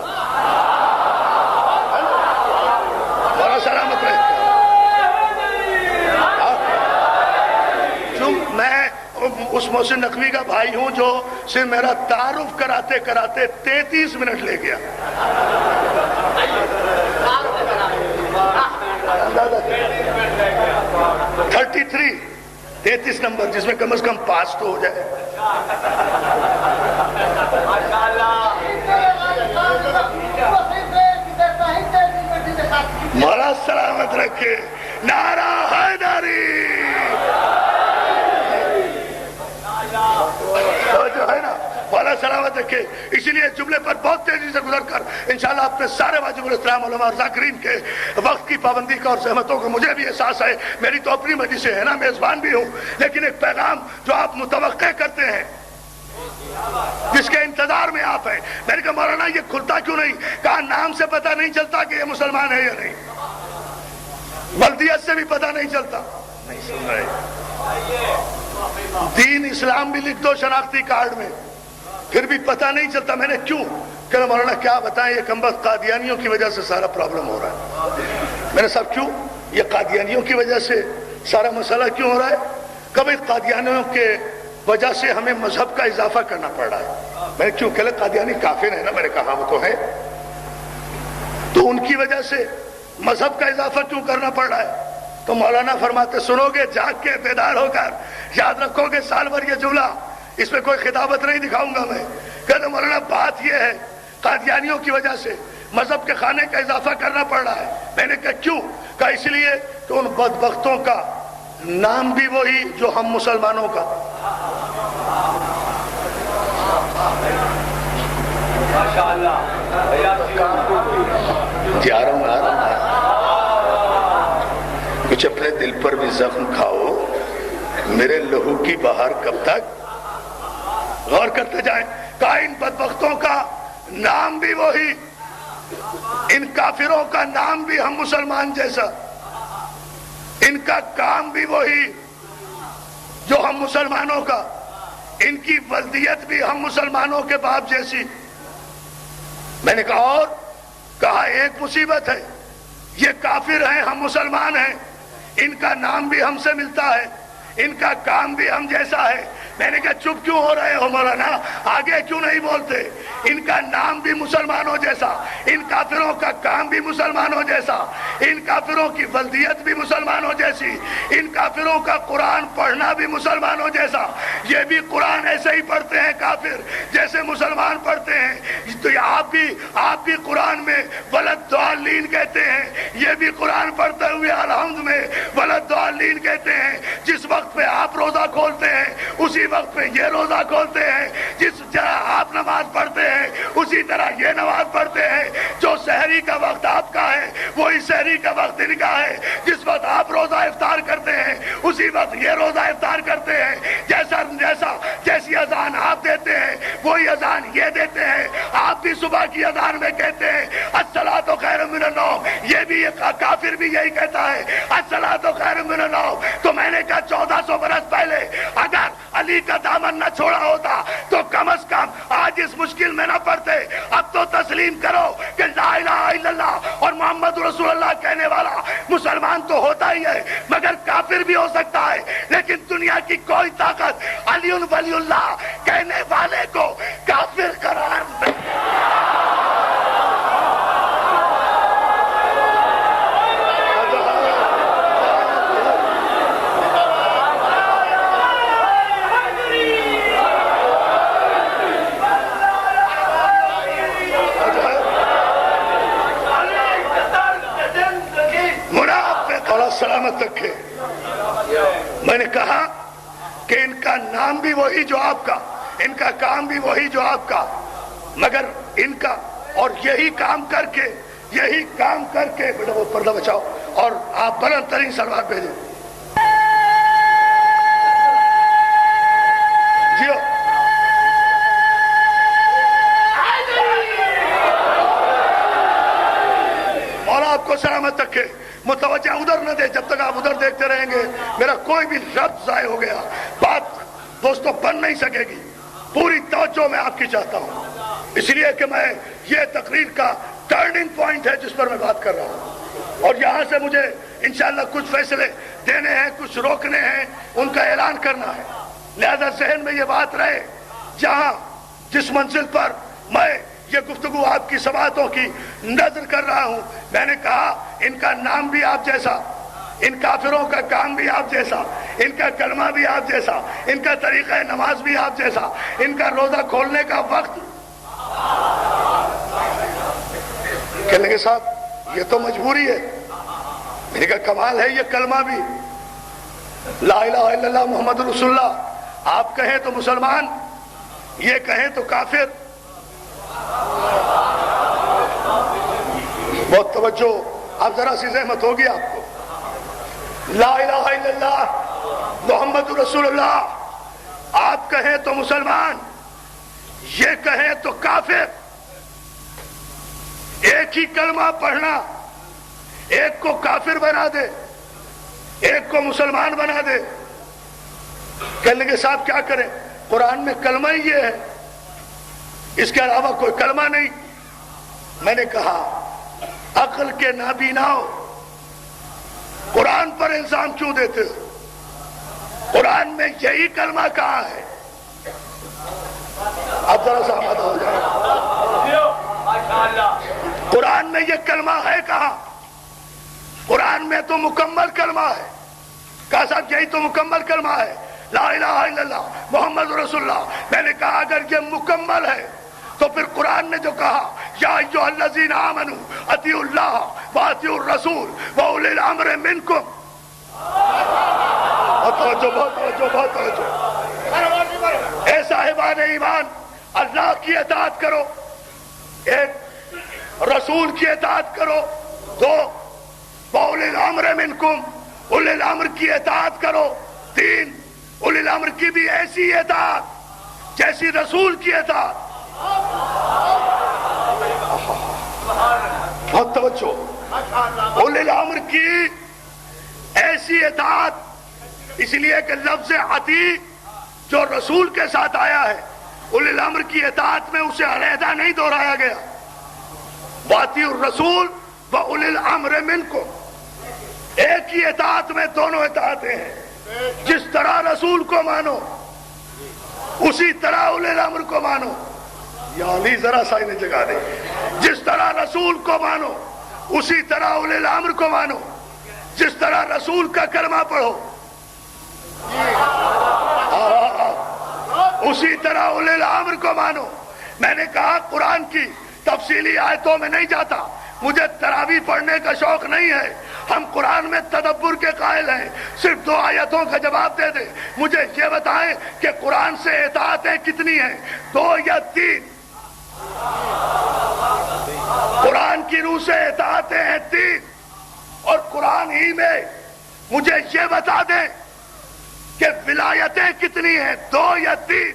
مولا سلامت رہے۔ میں اس محسن نقوی کا بھائی ہوں جو صرف میرا تعارف کراتے کراتے 33 منٹ لے گیا۔ 33 نمبر، جس میں کم از کم پاس تو ہو جائے۔ مولا سلامت رکھے، نعرہ حیدری۔ تو جو ہے نا مولا سلامت رکھے، اسی لیے جملے پر بہت تیزی سے گزر کر انشاءاللہ اپنے سارے واجب الاحترام علماء اور ذاکرین کے وقت کی پابندی کا اور زحمتوں کا مجھے بھی احساس ہے، میری تو اپنی مجلس ہے نا، میزبان بھی ہوں، لیکن ایک پیغام جو آپ متوقع کرتے ہیں، جس کے انتظار میں آپ ہیں، میں نے کہا مولانا یہ کھلتا کیوں نہیں؟ کہا نام سے پتہ نہیں چلتا کہ یہ مسلمان ہے یا نہیں، ولدیت سے بھی پتہ نہیں چلتا۔ نہیں سن رہے؟ دین اسلام بھی لکھ دو شناختی کارڈ میں، پھر بھی پتہ نہیں چلتا۔ میں نے کیوں؟ کہ مولانا کیا بتائیں، یہ کمبخت قادیانیوں کی وجہ سے سارا پرابلم ہو رہا ہے۔ میں نے صاحب کیوں؟ یہ قادیانیوں کی وجہ سے سارا مسئلہ کیوں ہو رہا ہے؟ کبھی قادیانیوں کے وجہ سے ہمیں مذہب کا اضافہ کرنا پڑ رہا ہے۔ میں نے کیوں؟ کہ قادیانی کافر ہے نا، میں نے کہا وہ تو ہے، تو ان کی وجہ سے مذہب کا اضافہ کیوں کرنا پڑ رہا ہے؟ تو مولانا فرماتے سنو گے جاگ کے بیدار ہو کر، یاد رکھو گے سال بھر یہ جملہ، اس میں کوئی خطابت نہیں دکھاؤں گا میں، کہتے مولانا بات یہ ہے قادیانیوں کی وجہ سے مذہب کے خانے کا اضافہ کرنا پڑ رہا ہے۔ میں نے کہا کیوں؟ کہا اس لیے کہ ان بدبختوں کا نام بھی وہی جو ہم مسلمانوں کا۔ جا رہا ہوں کچھ اپنے دل پر بھی زخم کھاؤ، میرے لہو کی بہار کب تک؟ غور کرتے جائیں۔ کہا ان بدبختوں کا نام بھی وہی، ان کافروں کا نام بھی ہم مسلمان جیسا، ان کا کام بھی وہی جو ہم مسلمانوں کا، ان کی ولدیت بھی ہم مسلمانوں کے باپ جیسی. میں نے کہا اور کہا ایک مصیبت ہے، یہ کافر ہیں، ہم مسلمان ہیں، ان کا نام بھی ہم سے ملتا ہے، ان کا کام بھی ہم جیسا ہے. میں نے کہا چپ کیوں ہو رہے ہو مولانا، آگے کیوں نہیں بولتے؟ ان کا نام بھی مسلمانوں جیسا، ان کافروں کا کام بھی مسلمانوں جیسا، ان کافروں کی ولدیت بھی مسلمانوں جیسی، ان کافروں کا قرآن پڑھنا بھی مسلمانوں جیسا. یہ بھی قرآن ایسے ہی پڑھتے ہیں کافر جیسے مسلمان پڑھتے ہیں. تو آپ بھی قرآن میں ولدالین کہتے ہیں، یہ بھی قرآن پڑھتے ہوئے الحمد میں ولدالین کہتے ہیں. جس وقت پہ آپ روزہ کھولتے ہیں اسی وقت پہ یہ روزہ کھولتے ہیں، جس طرح آپ نماز پڑھتے ہیں اسی طرح یہ نماز پڑھتے ہیں. جو سحری کا وقت آپ کا ہے وہی سحری کا وقت ان کا ہے. جس وقت آپ روزہ افطار کرتے ہیں اسی وقت یہ روزہ افطار کرتے ہیں. جیسی اذان آپ دیتے ہیں وہی اذان یہ دیتے ہیں. آپ بھی صبح کی اذان میں کہتے ہیں الصلاۃ خیر من النوم، یہ بھی کافر بھی یہی کہتا ہے الصلاۃ خیر من النوم. تو میں نے کہا 1400 برس پہلے اگر علی کا دامن نہ چھوڑا ہوتا تو کم از کم آج اس مشکل میں نہ پڑتے. اب تو تسلیم کرو کہ لا الہ الا اللہ اور محمد رسول اللہ کہنے والا مسلمان تو ہوتا ہی ہے مگر کافر بھی ہو سکتا ہے. لیکن دنیا کی کوئی طاقت علی ولی اللہ کہنے والے کو کافر قرار نہیں. سلامت رکھے. میں نے کہا کہ ان کا نام بھی وہی جو آپ کا، ان کا کام بھی وہی جو آپ کا، مگر ان کا اور یہی کام کر کے بیٹا وہ پردہ بچاؤ اور آپ بلند ترین سلوات بھیجیں. جیو مولا آپ کو سلامت رکھے. متوجہ ادھر نہ دے، جب تک آپ ادھر دیکھتے رہیں گے میرا کوئی بھی لفظ ضائع ہو گیا، بات دوستوں بن نہیں سکے گی. پوری توجہ میں آپ کی چاہتا ہوں، اس لیے کہ میں یہ تقریر کا ٹرننگ پوائنٹ ہے جس پر میں بات کر رہا ہوں. اور یہاں سے مجھے انشاءاللہ کچھ فیصلے دینے ہیں، کچھ روکنے ہیں، ان کا اعلان کرنا ہے. لہذا ذہن میں یہ بات رہے، جہاں جس منزل پر میں یہ گفتگو آپ کی سماعتوں کی نظر کر رہا ہوں، میں نے کہا ان کا نام بھی آپ جیسا، ان کافروں کا کام بھی آپ جیسا، ان کا کلمہ بھی آپ جیسا، ان کا طریقہ نماز بھی آپ جیسا، ان کا روزہ کھولنے کا وقت. کہنے کے صاحب یہ تو مجبوری ہے. میں نے کہا کمال ہے یہ کلمہ بھی، لا الہ الا اللہ محمد رسول اللہ. آپ کہیں تو مسلمان، یہ کہیں تو کافر. بہت توجہ، اب ذرا سی زحمت ہوگی آپ کو. لا الہ الا اللہ محمد رسول اللہ آپ کہیں تو مسلمان، یہ کہیں تو کافر. ایک ہی کلمہ پڑھنا ایک کو کافر بنا دے، ایک کو مسلمان بنا دے. کہنے کے صاحب کیا کریں؟ قرآن میں کلمہ ہی یہ ہے، اس کے علاوہ کوئی کلمہ نہیں. میں نے کہا عقل کے نابیناؤ قرآن پر الزام کیوں دیتے ہو؟ قرآن میں یہی کلمہ کہاں ہے؟ اب ذرا سا آمادہ ہو جائے. قرآن میں یہ کلمہ ہے کہاں؟ قرآن میں تو مکمل کلمہ ہے. کہا صاحب یہی تو مکمل کلمہ ہے، لا الہ الا اللہ محمد رسول اللہ. میں نے کہا اگر یہ مکمل ہے تو پھر قرآن نے جو کہا یا ایھا الذین آمنوا اطیعوا اللہ واطیعوا الرسول واولی الامر منکم. بہت توجہ. اے صاحبان ایمان، اللہ کی اطاعت کرو، ایک رسول کی اطاعت کرو، دو واولی الامر منکم اولی الامر کی اطاعت کرو، تین اولی الامر کی بھی ایسی اطاعت جیسی رسول کی اطاعت. بہت توجہ. اولی الامر کی ایسی اطاعت، اس لیے کہ لفظ عطی جو رسول کے ساتھ آیا ہے اولی الامر کی اطاعت میں اسے علیحدہ نہیں دہرایا گیا. وَأَطِیعُوا الرَّسُولَ وَأُولِي الْأَمْرِ مِنْکُمْ، ایک ہی اطاعت میں دونوں اطاعتیں ہیں. جس طرح رسول کو مانو اسی طرح اولی الامر کو مانو. یا علی ذرا سا انہیں جگہ دے. جس طرح رسول کو مانو اسی طرح اولی الامر کو مانو. جس طرح رسول کا کلمہ پڑھو اسی طرح اولی الامر کو مانو. میں نے کہا قرآن کی تفصیلی آیتوں میں نہیں جاتا، مجھے تراویح پڑھنے کا شوق نہیں ہے. ہم قرآن میں تدبر کے قائل ہیں. صرف 2 آیتوں کا جواب دے دیں. مجھے یہ بتائیں کہ قرآن سے اطاعتیں کتنی ہیں، 2 یا 3؟ قرآن کی روح سے اطاعتیں ہیں 3. اور قرآن ہی میں مجھے یہ بتا دیں کہ ولایتیں کتنی ہیں، 2 یا 3؟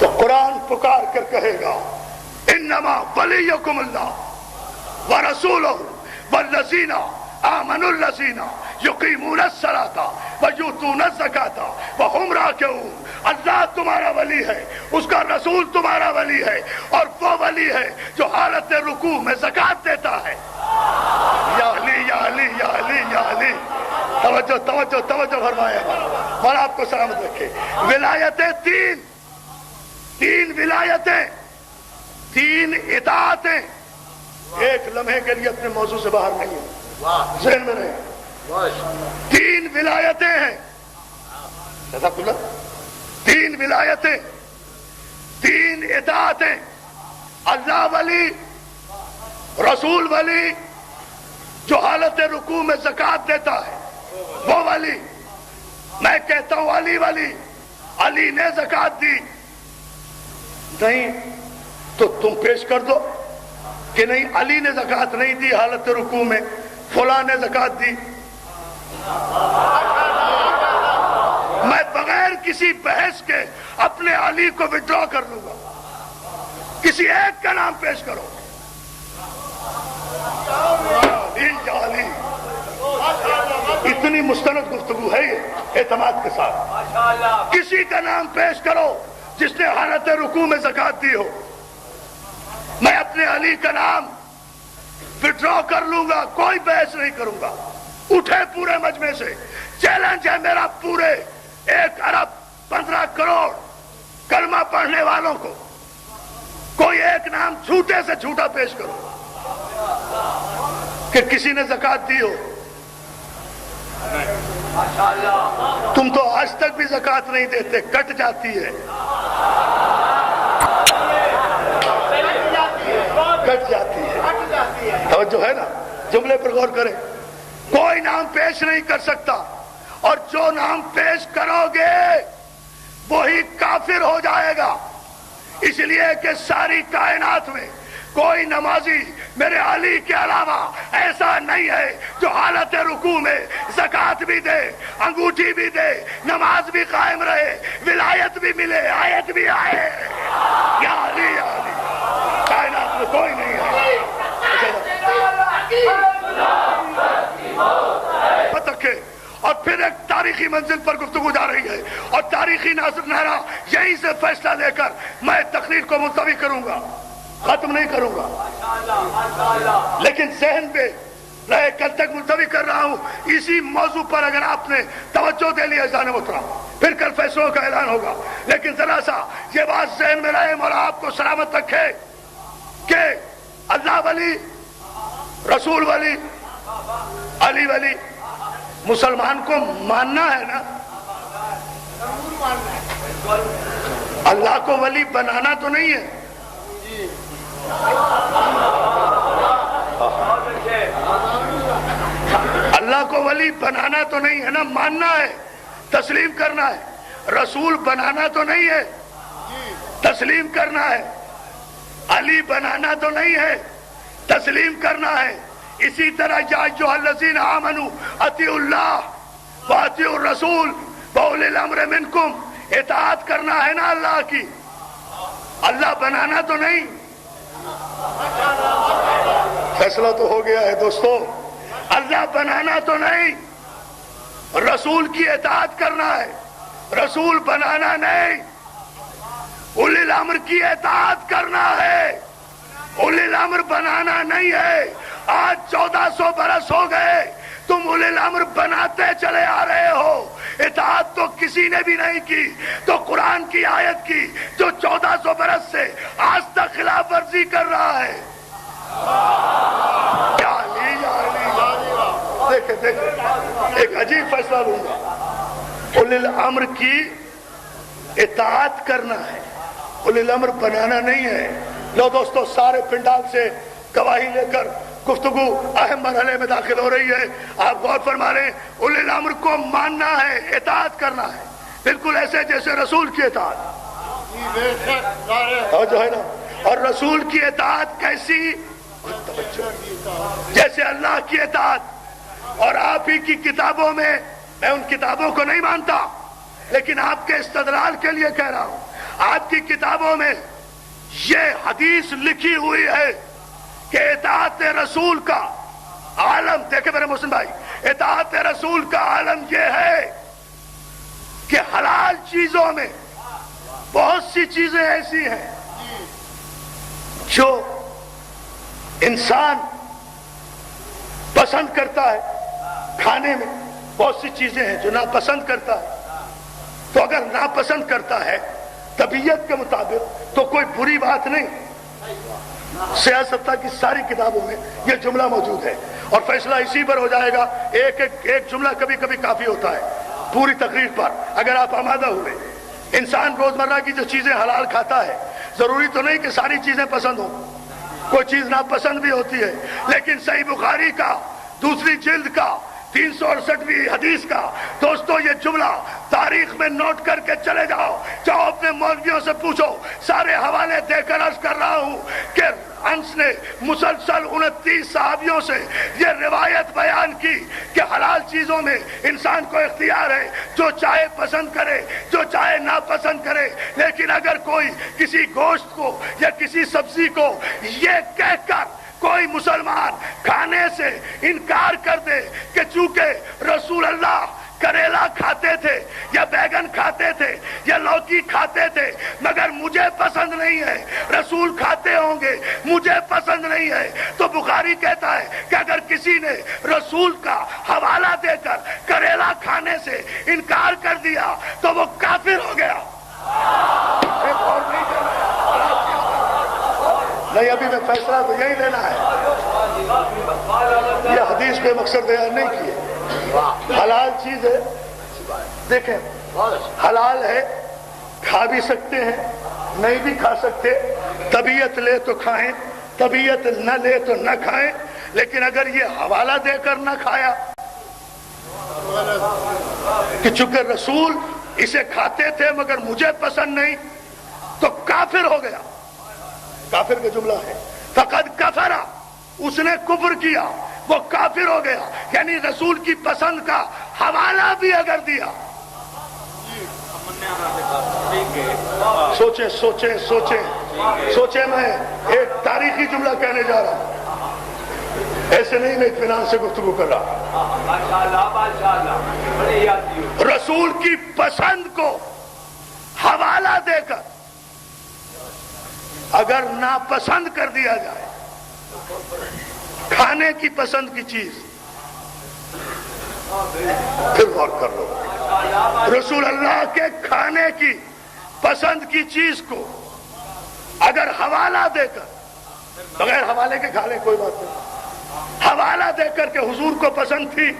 تو قرآن پکار کر کہے گا انما ولیکم اللہ ورسولہ والذین آمنوا الذین یقیمون الصلاۃ ویؤتون الزکاۃ وہم راکعون. اللہ تمہارا ولی ہے، اس کا رسول تمہارا ولی ہے، اور وہ ولی ہے جو حالت رکوع میں زکوٰۃ دیتا ہے. یا علی یا علی یا علی یا علی، توجہ توجہ توجہ فرمایا. مولا آپ کو سلامت رکھے. ولایتیں 3 ولایتیں، 3 اطاعتیں. ایک لمحے کے لیے اپنے موضوع سے باہر نہیں ہے، ذہن میں رہے. 3 ولایتیں ہیں. جزاک اللہ. 3 ولایتیں، 3 اطاعتیں. اللہ ولی، رسول ولی جو حالت رکوع میں زکوٰۃ دیتا ہے وہ ولی. میں کہتا ہوں علی ولی، علی نے زکوٰۃ دی. نہیں تو تم پیش کر دو کہ نہیں علی نے زکوٰۃ نہیں دی حالت رکوع میں، فلاں نے زکوٰۃ دی. میں بغیر کسی بحث کے اپنے علی کو وڈرا کر لوں گا. کسی ایک کا نام پیش کرو. علی. اتنی مستند گفتگو ہے یہ اعتماد کے ساتھ. کسی کا نام پیش کرو جس نے حالت رکوع میں زکوٰۃ دی ہو. میں اپنے علی کا نام وڈرا کر لوں گا، کوئی بحث نہیں کروں گا. اٹھے پورے مجمع سے، چیلنج ہے میرا پورے 1 ارب 15 کروڑ کلمہ پڑھنے والوں کو، کوئی ایک نام جھوٹے سے جھوٹا پیش کرو کہ کسی نے زکوٰۃ دی ہو. تم تو آج تک بھی زکوٰۃ نہیں دیتے، کٹ جاتی ہے. کٹ جاتی ہے. توجہ ہے نا، جملے پر غور کریں. کوئی نام پیش نہیں کر سکتا، اور جو نام پیش کرو گے وہی کافر ہو جائے گا. اس لیے کہ ساری کائنات میں کوئی نمازی میرے علی کے علاوہ ایسا نہیں ہے جو حالت رکوع میں زکوٰۃ بھی دے، انگوٹھی بھی دے، نماز بھی قائم رہے، ولایت بھی ملے، آیت بھی آئے. یا علی یا علی، کائنات میں کوئی نہیں ہے. اور پھر ایک تاریخی منزل پر گفتگو جا رہی ہے، اور تاریخی نہرا یہیں سے فیصلہ لے کر میں تقریر کو ملتوی کروں گا، ختم نہیں کروں گا. لیکن ذہن پہ رہے، کل تک ملتوی کر رہا ہوں اسی موضوع پر. اگر آپ نے توجہ دے لیا اذان محترم، پھر کل فیصلوں کا اعلان ہوگا. لیکن ذرا سا یہ بات ذہن میں رہے، مولا آپ کو سلامت رکھے، کہ اللہ ولی، رسول ولی، علی ولی مسلمان کو ماننا ہے نا. اللہ کو ولی بنانا تو نہیں ہے. اللہ کو ولی بنانا تو نہیں ہے نا، ماننا ہے، تسلیم کرنا ہے. رسول بنانا تو نہیں ہے، تسلیم کرنا ہے. علی بنانا تو نہیں ہے، تسلیم کرنا ہے. اسی طرح یا ایھا الذین آمنوا اطیعوا اللہ واطیعوا الرسول واولی الامر منکم، اطاعت کرنا ہے نا اللہ کی. اللہ بنانا تو نہیں. فیصلہ تو ہو گیا ہے دوستو. اللہ بنانا تو نہیں، رسول کی اطاعت کرنا ہے، رسول بنانا نہیں، اولی الامر کی اطاعت کرنا ہے، اولی الامر بنانا نہیں ہے۔ آج 1400 برس ہو گئے تم اولی الامر بناتے چلے آ رہے ہو، اطاعت تو کسی نے بھی نہیں کی۔ تو قرآن کی آیت کی جو 1400 برس سے آج تک خلاف ورزی کر رہا ہے۔ یا علی یا علی، دیکھیں ایک عجیب فیصلہ لوں گا، اولی الامر کی اطاعت کرنا ہے، اولی الامر بنانا نہیں ہے۔ لو دوستو، سارے پنڈال سے گواہی لے کر گفتگو اہم مرحلے میں داخل ہو رہی ہے۔ آپ غور فرما لیں، اولی الامر کو ماننا ہے، اطاعت کرنا ہے، بالکل ایسے جیسے رسول کی اطاعت، اور جو ہے نا، اور رسول کی اطاعت کیسی؟ جیسے اللہ کی اطاعت۔ اور آپ ہی کی کتابوں میں، میں ان کتابوں کو نہیں مانتا لیکن آپ کے استدلال کے لیے کہہ رہا ہوں، آپ کی کتابوں میں یہ حدیث لکھی ہوئی ہے کہ اطاعت رسول کا عالم، دیکھیں میرے مسلم بھائی، اطاعت رسول کا عالم یہ ہے کہ حلال چیزوں میں بہت سی چیزیں ایسی ہیں جو انسان پسند کرتا ہے کھانے میں، بہت سی چیزیں ہیں جو ناپسند کرتا ہے۔ تو اگر ناپسند کرتا ہے طبیعت کے مطابق تو کوئی بری بات نہیں۔ سیاستہ کی ساری کتابوں میں یہ جملہ موجود ہے، اور فیصلہ اسی پر ہو جائے گا۔ ایک جملہ کبھی کبھی کافی ہوتا ہے پوری تقریر پر، اگر آپ آمادہ ہوئے۔ انسان روزمرہ کی جو چیزیں حلال کھاتا ہے، ضروری تو نہیں کہ ساری چیزیں پسند ہوں، کوئی چیز ناپسند بھی ہوتی ہے۔ لیکن صحیح بخاری کا دوسری جلد کا 368ویں حدیث کا دوستو یہ جملہ تاریخ میں نوٹ کر کے چلے جاؤ اپنے مولویوں سے پوچھو، سارے حوالے دے کر عرض کر رہا ہوں کہ انس نے مسلسل 29 صحابیوں سے یہ روایت بیان کی کہ حلال چیزوں میں انسان کو اختیار ہے، جو چاہے پسند کرے، جو چاہے ناپسند کرے۔ لیکن اگر کوئی کسی گوشت کو یا کسی سبزی کو یہ کہہ کر کوئی مسلمان کھانے سے انکار کر دے کہ چونکہ رسول اللہ کریلا کھاتے تھے یا بیگن کھاتے تھے یا لوکی کھاتے تھے مگر مجھے پسند نہیں ہے، رسول کھاتے ہوں گے مجھے پسند نہیں ہے، تو بخاری کہتا ہے کہ اگر کسی نے رسول کا حوالہ دے کر کریلا کھانے سے انکار کر دیا تو وہ کافر ہو گیا۔ نہیں، ابھی میں فیصلہ تو یہی لینا ہے، یہ حدیث پہ مقصد بیان نہیں کیے۔ حلال چیز ہے، دیکھیں حلال ہے، کھا بھی سکتے ہیں، نہیں بھی کھا سکتے، طبیعت لے تو کھائیں، طبیعت نہ لے تو نہ کھائیں۔ لیکن اگر یہ حوالہ دے کر نہ کھایا کہ چونکہ رسول اسے کھاتے تھے مگر مجھے پسند نہیں، تو کافر ہو گیا۔ کافر کا جملہ ہے فقد کفر، اس نے کفر کیا، وہ کافر ہو گیا۔ یعنی رسول کی پسند کا حوالہ بھی اگر دیا، سوچیں سوچیں سوچیں سوچیں، میں ایک تاریخی جملہ کہنے جا رہا ہوں، ایسے نہیں میں اطمینان سے گفتگو کر رہا۔ رسول کی پسند کو حوالہ دے کر اگر ناپسند کر دیا جائے کھانے کی پسند کی چیز، پھر غور کر لو، رسول اللہ کے کھانے کی پسند کی چیز کو اگر حوالہ دے کر، بغیر حوالے کے کھا لیں کوئی بات نہیں، حوالہ دے کر کہ حضور کو پسند تھی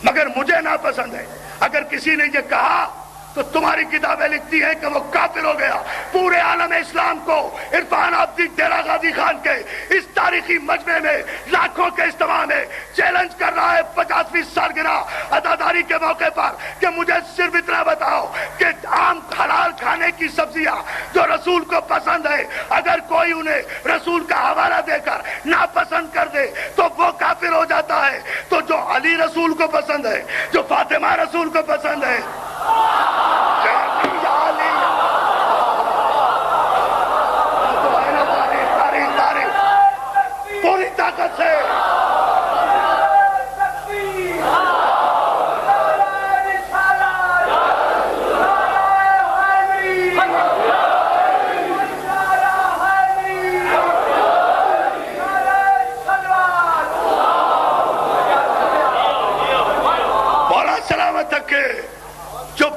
مگر مجھے ناپسند ہے، اگر کسی نے یہ کہا تو تمہاری کتابیں لکھتی ہیں کہ وہ کافر ہو گیا۔ پورے عالم اسلام کو عرفان آبدی ڈیرہ غازی خان کے اس تاریخی مجمع میں لاکھوں کے اجتماع میں چیلنج کر رہا ہے 50ویں سالگرہ عزاداری کے موقع پر کہ مجھے صرف اتنا بتاؤ کہ عام حلال کھانے کی سبزیاں جو رسول کو پسند ہے اگر کوئی انہیں رسول کا حوالہ دے کر ناپسند کر دے تو وہ کافر ہو جاتا ہے۔ تو جو علی رسول کو پسند ہے، جو فاطمہ رسول کو پسند ہے، پوری طاقت سے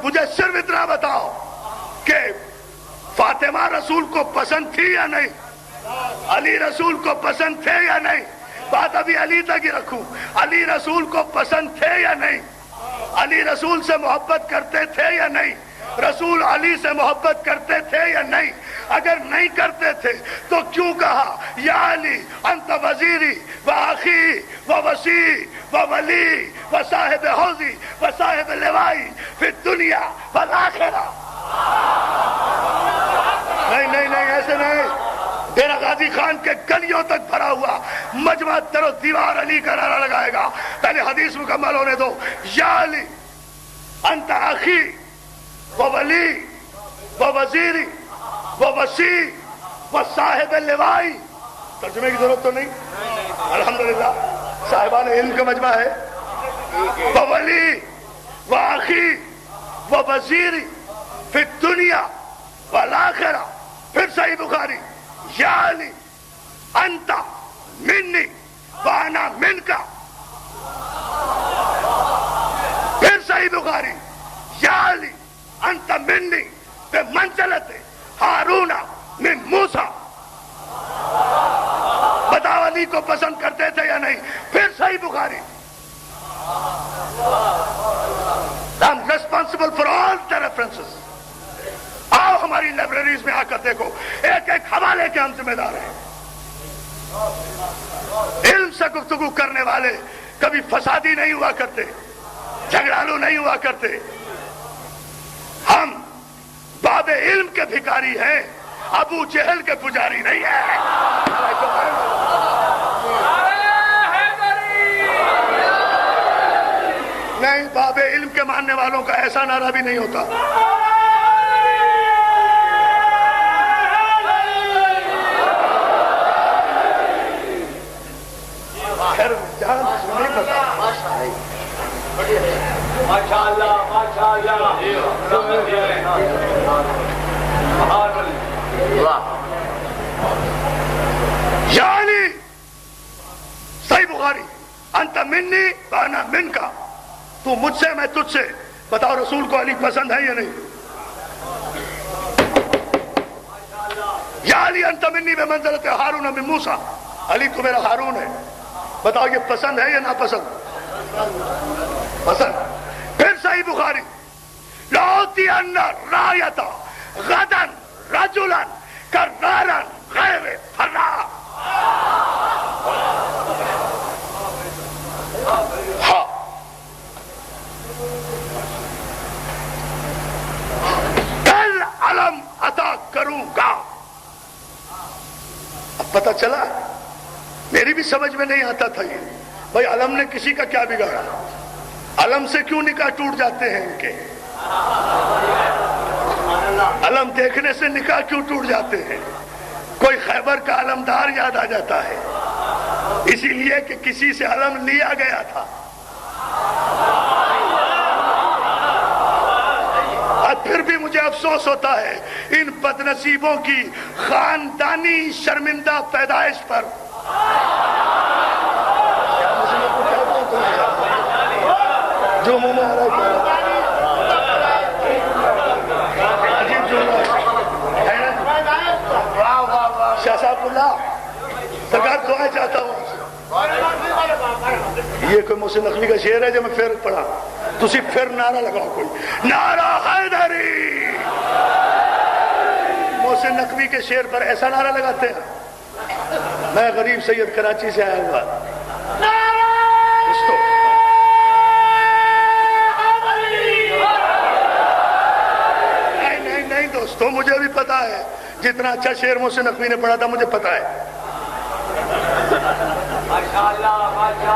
مجھے صرف اتنا بتاؤ کہ فاطمہ رسول کو پسند تھی یا نہیں؟ علی رسول کو پسند تھے یا نہیں؟ بات ابھی علی تک ہی رکھوں. علی رسول کو پسند تھے یا نہیں؟ علی رسول سے محبت کرتے تھے یا نہیں؟ رسول علی سے محبت کرتے تھے یا نہیں؟ اگر نہیں کرتے تھے تو کیوں کہا یا علی انت وزیری و اخی و وصی و ولی و صاحب حوضی و صاحب لوائی فی الدنیا والآخرہ؟ نہیں ایسے نہیں. ڈیرہ غازی خان کے گلیوں تک بھرا ہوا مجمع در و دیوار علی کا نعرہ لگائے گا. پہلے حدیث مکمل ہونے دو. یا علی انت اخی و ولی و وزیری و وصی و صاحب لوائی. ترجمے کی ضرورت تو نہیں؟ الحمدللہ صاحبان علم کا مجمع ہے. و ولی و اخی و وزیری فی الدنیا والآخرہ. پھر صحیح بخاری یا علی انت منی وانا منکا. پھر صحیح بخاری یا علی انت منی بمنزلت ہارون من موسیٰ. بتاؤ علی کو پسند کرتے تھے یا نہیں؟ پھر صحیح بخاری. I'm responsible for all the references. آؤ ہماری لائبریریز میں آ کر دیکھو, ایک ایک حوالے کے ہم ذمہ دار ہیں. علم سے گفتگو کرنے والے کبھی فسادی نہیں ہوا کرتے, جھگڑالو نہیں ہوا کرتے. ہم باب علم کے بھکاری ہیں, ابو جہل کے پجاری نہیں ہیں. نہیں, باب علم کے ماننے والوں کا ایسا نعرہ بھی نہیں ہوتا. یعنی صحیح بخاری انت منی وانا منکا. تو مجھ سے میں تجھ سے. بتاؤ رسول کو علی پسند ہے یا نہیں؟ یا علی انت منی بمنزلت ہارون من موسیٰ. علی تو میرا ہارون ہے. بتاؤ یہ پسند ہے یا ناپسند؟ پسند. پھر صحیح بخاری لأعطین رایۃ غدا رجلا کرارا غیر فرا. ہاں, کل علم عطا کروں گا. اب پتہ چلا, میری بھی سمجھ میں نہیں آتا تھا یہ. بھائی علم نے کسی کا کیا بگاڑا؟ علم سے کیوں نکاح ٹوٹ جاتے ہیں ان کے؟ علم دیکھنے سے نکاح کیوں ٹوٹ جاتے ہیں؟ کوئی خیبر کا علمدار یاد آ جاتا ہے, اسی لیے کہ کسی سے علم لیا گیا تھا. اور پھر بھی مجھے افسوس ہوتا ہے ان بدنصیبوں کی خاندانی شرمندہ پیدائش پر. جو منہ میں آ رہا ہے شاہ صاحب اللہ سرکار دعائیں چاہتا ہوں. یہ کوئی محسن نقوی کا شعر ہے جو میں پھر پڑھا. تسی پھر نعرہ لگاؤ, کوئی نعرہ حیدری. محسن نقوی کے شعر پر ایسا نعرہ لگاتے ہیں. میں غریب سید کراچی سے آیا ہوا. نہیں دوستو, مجھے بھی پتا ہے جتنا اچھا شعر محسن نقوی نے پڑھا تھا مجھے پتا ہے.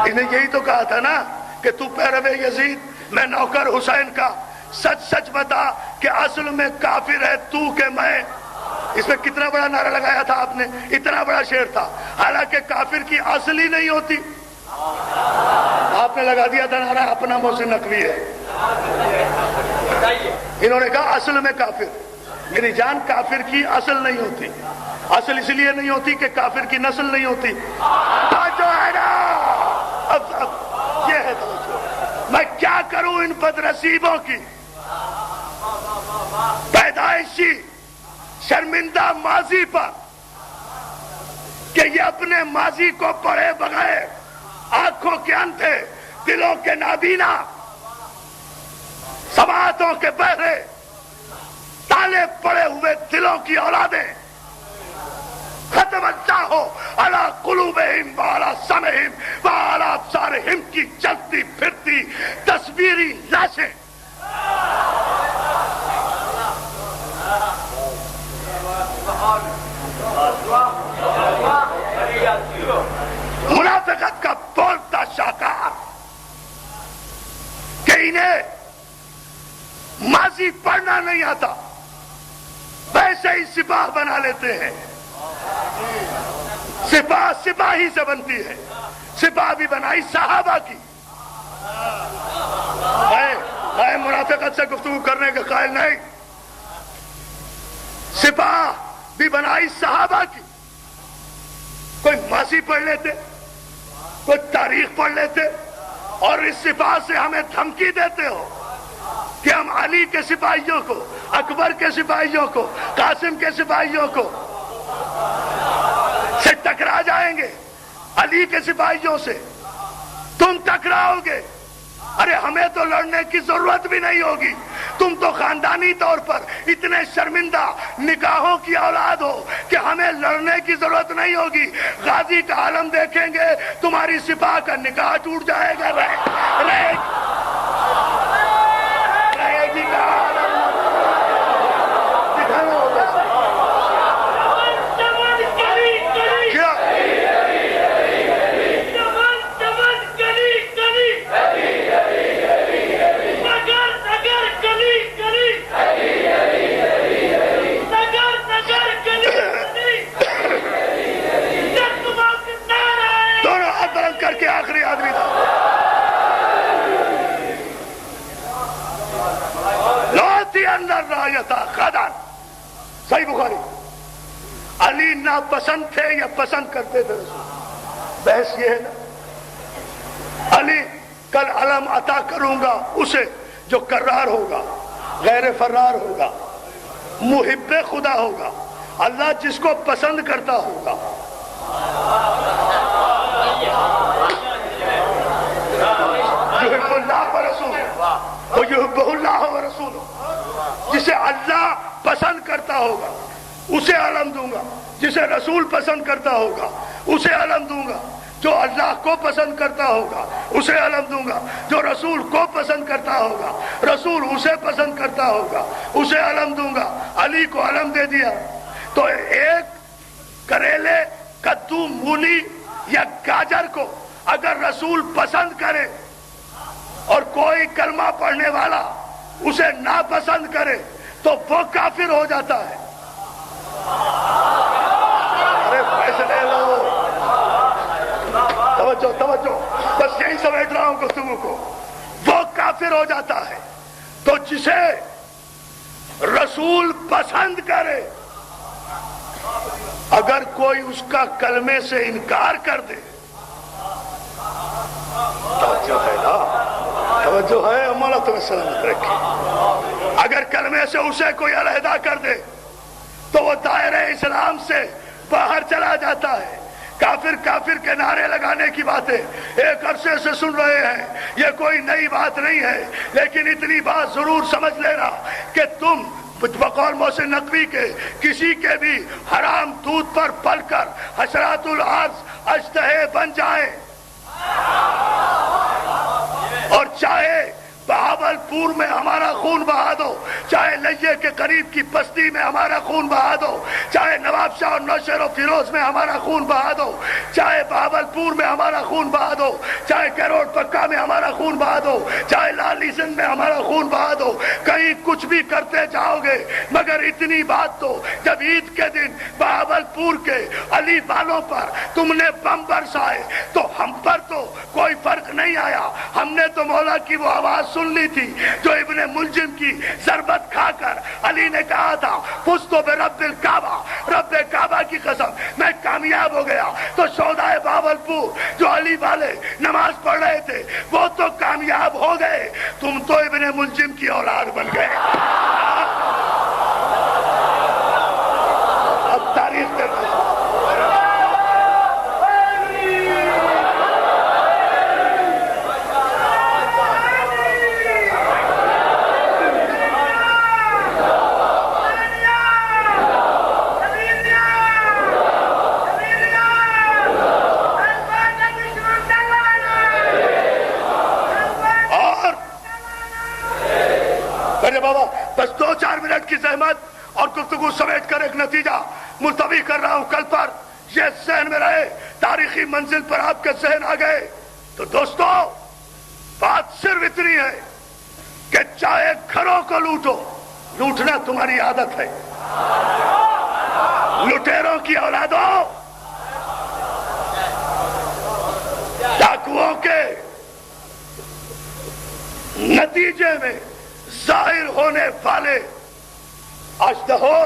انہیں یہی تو کہا تھا نا کہ تو پیرو یزید, میں نوکر حسین کا. سچ سچ بتا کہ اصل میں کافر ہے تو کہ میں. اس میں کتنا بڑا نعرہ لگایا تھا آپ نے, اتنا بڑا شعر تھا. حالانکہ کافر کی اصل ہی نہیں ہوتی. آپ نے لگا دیا تھا نعرہ اپنا محسن نقوی ہے. انہوں نے کہا اصل میں کافر. میری جان, کافر کی اصل نہیں ہوتی. اصل اس لیے نہیں ہوتی کہ کافر کی نسل نہیں ہوتی. جو ہے نا, اب یہ ہے. میں کیا کروں ان بدنصیبوں کی. فحاشی شرمندہ ماضی پر کہ یہ اپنے ماضی کو پڑھے بغیر آنکھوں کے اندھے دلوں کے نابینا سماعتوں کے بہرے تالے پڑے ہوئے دلوں کی اولادیں ختم اللہ علی قلوبہم وعلی سمعہم وعلی ابصارہم کی چلتی پھرتی تصویری لاشیں منافقت کا بولتا شاہکار کہ انہیں ماضی پڑھنا نہیں آتا ویسے ہی سپاہ بنا لیتے ہیں. سپاہ سپاہی سے بنتی ہے. سپاہ بھی بنائی صحابہ کی. میں منافقت سے گفتگو کرنے کے قائل نہیں. سپاہ بھی بنائی صحابہ کی. کوئی ماضی پڑھ لیتے, کوئی تاریخ پڑھ لیتے اور اس سپاہ سے ہمیں دھمکی دیتے ہو کہ ہم علی کے سپاہیوں کو, اکبر کے سپاہیوں کو, قاسم کے سپاہیوں کو سے ٹکرا جائیں گے. علی کے سپاہیوں سے تم ٹکراؤ گے. ارے ہمیں تو لڑنے کی ضرورت بھی نہیں ہوگی. تم تو خاندانی طور پر اتنے شرمندہ نکاحوں کی اولاد ہو کہ ہمیں لڑنے کی ضرورت نہیں ہوگی. غازی کا عالم دیکھیں گے تمہاری سپاہ کا نکاح ٹوٹ جائے گا. آخری آدمی تھا لوتی اندر رایتا خدان. صحیح بخاری. علی ناپسند تھے یا پسند کرتے تھے رسول؟ بحث یہ ہے نا. علی کل علم عطا کروں گا اسے جو کرار ہوگا, غیر فرار ہوگا, محب خدا ہوگا, اللہ جس کو پسند کرتا ہوگا. یحب اللہ ورسولہ ویحبہ اللہ ورسولہ. جسے اللہ پسند کرتا ہوگا اسے علم دوں گا, جسے رسول پسند کرتا ہوگا اسے علم دوں گا, جو اللہ کو پسند کرتا ہوگا اسے علم دوں گا, جو رسول کو پسند کرتا ہوگا رسول اسے پسند کرتا ہوگا اسے علم دوں گا. علی کو علم دے دیا تو ایک کریلے, کدو, مولی یا گاجر کو اگر رسول پسند کرے اور کوئی کلمہ پڑھنے والا اسے ناپسند کرے تو وہ کافر ہو جاتا ہے. ارے فیصلے لو. توجہ توجہ, بس یہی سمیٹ رہا ہوں گفتگو کو. وہ کافر ہو جاتا ہے. تو جسے رسول پسند کرے اگر کوئی اس کا کلمے سے انکار کر دے, توجہ ہے نا, توجہ ہے, ہمارا تو سلامت رکھے. اگر کلمے سے اسے کوئی علیحدہ کر دے تو وہ دائرہ اسلام سے باہر چلا جاتا ہے. کافر کافر کے نعرے لگانے کی باتیں ایک عرصے سے سن رہے ہیں, یہ کوئی نئی بات نہیں ہے, لیکن اتنی بات ضرور سمجھ لینا کہ تم بقول محسن نقوی کے کسی کے بھی حرام دودھ پر پل کر حشرات الارض اشتہے بن جائیں, اور چاہے بہاولپور میں ہمارا خون بہا دو, چاہے لیہ کے قریب کی بستی میں ہمارا خون بہا دو, چاہے نواب شاہ اور نوشہر و فیروز میں ہمارا خون بہا دو, چاہے بہاولپور میں ہمارا خون بہا دو, چاہے کروڑ پکا میں ہمارا خون بہا دو, چاہے لالی سندھ میں ہمارا خون بہا دو, کہیں کچھ بھی کرتے جاؤ گے, مگر اتنی بات تو جب عید کے دن بہاولپور کے علی والوں پر تم نے بم برسائے تو ہم پر تو کوئی فرق نہیں آیا. ہم نے تو مولا کی وہ آواز سن لی تھی جو ابن ملجم کی ضربت کھا کر علی نے کہا تھا فزتو برب الکعبہ, رب کعبہ کی قسم میں کامیاب ہو گیا. تو شہدائے بہاولپور جو علی والے نماز پڑھ رہے تھے وہ تو کامیاب ہو گئے, تم تو ابن ملجم کی اولاد بن گئے. منٹ کی زحمت اور گفتگو سمیٹ کر ایک نتیجہ ملتوی کر رہا ہوں کل پر، یہ ذہن میں رہے، تاریخی منزل پر آپ کے ذہن آ گئے تو دوستو بات صرف اتنی ہے کہ چاہے گھروں کو لوٹو، لوٹنا تمہاری عادت ہے، لٹیروں کی اولادوں، ڈاکوؤں کے نتیجے میں ظاہر ہونے والے اژدہو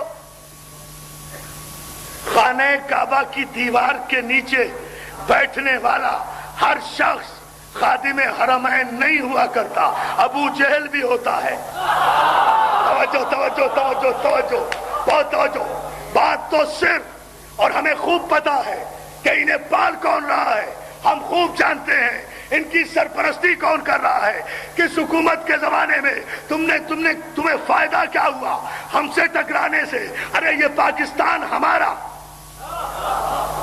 خانہ کعبہ کی دیوار کے نیچے بیٹھنے والا ہر شخص خادم حرمین نہیں ہوا کرتا، ابو جہل بھی ہوتا ہے۔ توجہ توجہ توجہ توجہ بہت توجہ، بات تو صرف، اور ہمیں خوب پتا ہے کہ انہیں پال کون رہا ہے، ہم خوب جانتے ہیں ان کی سرپرستی کون کر رہا ہے، کس حکومت کے زمانے میں تمہیں فائدہ کیا ہوا ہم سے ٹکرانے سے؟ ارے یہ پاکستان ہمارا،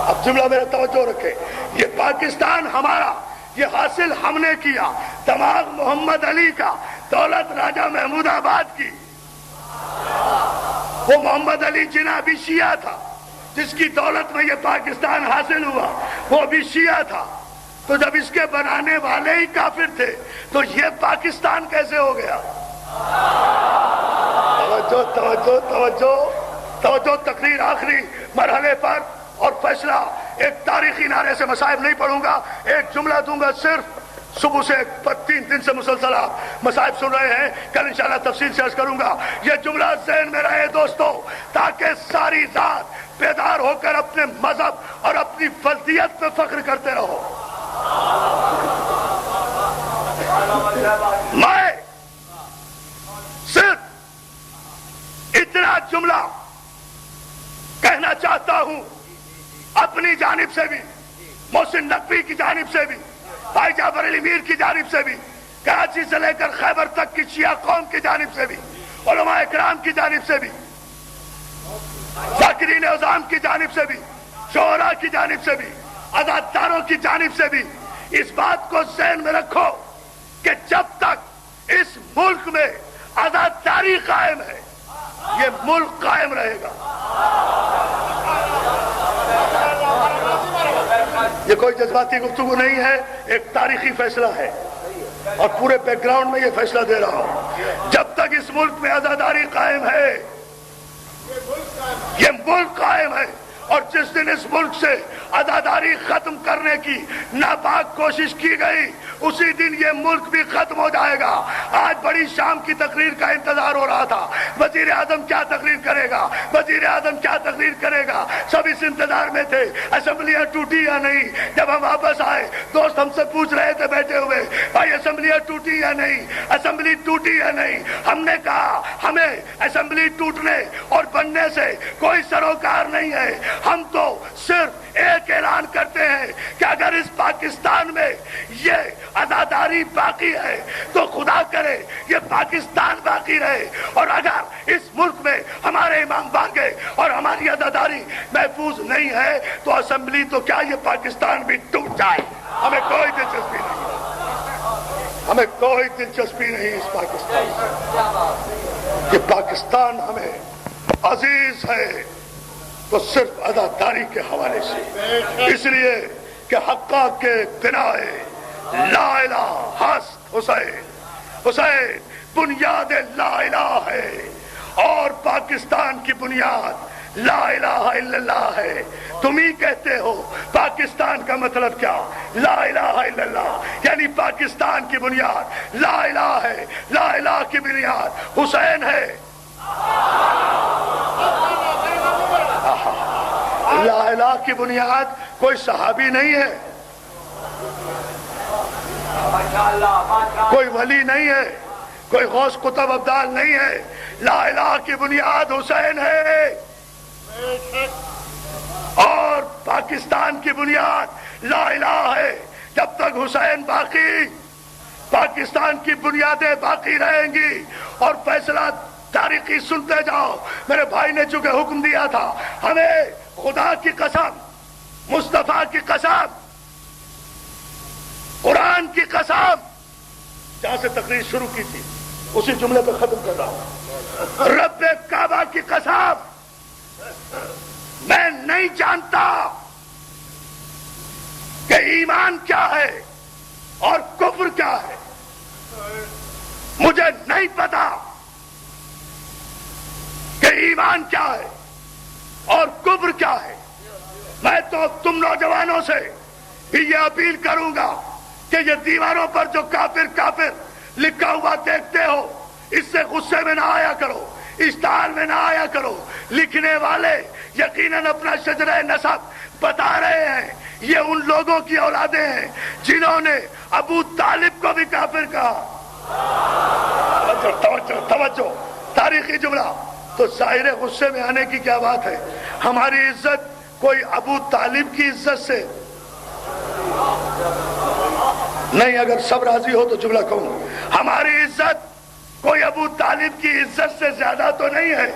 اب جملہ میرا توجہ رکھے، یہ پاکستان ہمارا، یہ حاصل ہم نے کیا، دماغ محمد علی کا، دولت راجہ محمود آباد کی، وہ محمد علی جناح بھی شیعہ تھا، جس کی دولت میں یہ پاکستان حاصل ہوا وہ بھی شیعہ تھا، تو جب اس کے بنانے والے ہی کافر تھے تو یہ پاکستان کیسے ہو گیا؟ توجہ توجہ توجہ توجہ، تقریر آخری مرحلے پر اور فیصلہ ایک تاریخی نعرے سے مسائب نہیں پڑھوں گا، ایک جملہ دوں گا صرف۔ صبح سے 3 دن سے مسلسل آپ مسائب سن رہے ہیں، کل انشاءاللہ تفصیل سے عرض کروں گا، یہ جملہ ذہن میں رہے دوستو، تاکہ ساری رات بیدار ہو کر اپنے مذہب اور اپنی فردیت پہ فخر کرتے رہو۔ میں صرف اتنا جملہ کہنا چاہتا ہوں اپنی جانب سے بھی، محسن نقوی کی جانب سے بھی، بھائی جعفر علی میر کی جانب سے بھی، کراچی سے لے کر خیبر تک کی شیعہ قوم کی جانب سے بھی، علماء اکرام کی جانب سے بھی، ذاکرین عظام کی جانب سے بھی، شعراء کی جانب سے بھی، عزاداروں کی جانب سے بھی، اس بات کو ذہن میں رکھو کہ جب تک اس ملک میں عزاداری قائم ہے یہ ملک قائم رہے گا۔ یہ کوئی جذباتی گفتگو نہیں ہے، ایک تاریخی فیصلہ ہے اور پورے بیک گراؤنڈ میں یہ فیصلہ دے رہا ہوں، جب تک اس ملک میں عزاداری قائم ہے یہ ملک قائم ہے، اور جس دن اس ملک سے عزاداری ختم کرنے کی ناپاک کوشش کی گئی اسی دن یہ ملک بھی ختم ہو جائے گا۔ آج بڑی شام کی تقریر کا انتظار ہو رہا تھا، وزیر اعظم کیا تقریر کرے گا، وزیر اعظم کیا تقریر کرے گا، سب اس انتظار میں تھے اسمبلیاں ٹوٹی یا نہیں۔ جب ہم واپس آئے دوست ہم سے پوچھ رہے تھے بیٹھے ہوئے، بھائی اسمبلیاں ٹوٹی یا نہیں، اسمبلی ٹوٹی یا نہیں؟ ہم نے کہا ہمیں اسمبلی ٹوٹنے اور بننے سے کوئی سروکار نہیں ہے، ہم تو صرف ایک اعلان کرتے ہیں کہ اگر اس پاکستان میں یہ عزاداری باقی ہے تو خدا کرے یہ پاکستان باقی رہے، اور اگر اس ملک میں ہمارے امام باقی اور ہماری عزاداری محفوظ نہیں ہے تو اسمبلی تو کیا یہ پاکستان بھی ٹوٹ جائے، ہمیں کوئی دلچسپی نہیں، ہمیں کوئی دلچسپی نہیں اس پاکستان سے۔ یہ پاکستان ہمیں عزیز ہے تو صرف عزاداری کے حوالے سے، اس لیے کہ حقہ کے بنائے لا الہ ہست حسین، حسین بنیاد لا الہ ہے، اور پاکستان کی بنیاد لا الہ الا اللہ ہے۔ تم ہی کہتے ہو پاکستان کا مطلب کیا؟ لا الہ الا اللہ، یعنی پاکستان کی بنیاد لا الہ ہے، لا الہ کی بنیاد حسین ہے۔ لا الہ کی بنیاد کوئی صحابی نہیں ہے، کوئی ولی نہیں ہے، کوئی غوث قطب ابدال نہیں ہے، لا الہ کی بنیاد حسین ہے، اور پاکستان کی بنیاد لا الہ ہے۔ جب تک حسین باقی، پاکستان کی بنیادیں باقی رہیں گی، اور فیصلہ تاریخی سنتے جاؤ۔ میرے بھائی نے چونکہ حکم دیا تھا، ہمیں خدا کی قسم، مصطفیٰ کی قسم، قرآن کی قسم، جہاں سے تقریر شروع کی تھی اسی جملے پہ ختم کر رہا ہوں، رب نہیں جانتا کہ ایمان کیا ہے اور کفر کیا ہے. مجھے نہیں پتا کہ ایمان کیا ہے اور کفر کیا ہے. میں تو تم نوجوانوں سے بھی یہ اپیل کروں گا کہ یہ دیواروں پر جو کافر کافر لکھا ہوا دیکھتے ہو اس سے غصے میں نہ آیا کرو، اشتعال میں نہ آیا کرو. لکھنے والے یقیناً اپنا شجرہ نسب بتا رہے ہیں. یہ ان لوگوں کی اولادیں ہیں جنہوں نے ابو طالب کو بھی کافر کہا. توجہ توجہ، تاریخی جملہ. تو ظاہر غصے میں آنے کی کیا بات ہے؟ ہماری عزت کوئی ابو طالب کی عزت سے نہیں. اگر سب راضی ہو تو جملہ کہوں. ہماری عزت کوئی ابو طالب کی عزت سے زیادہ تو نہیں ہے.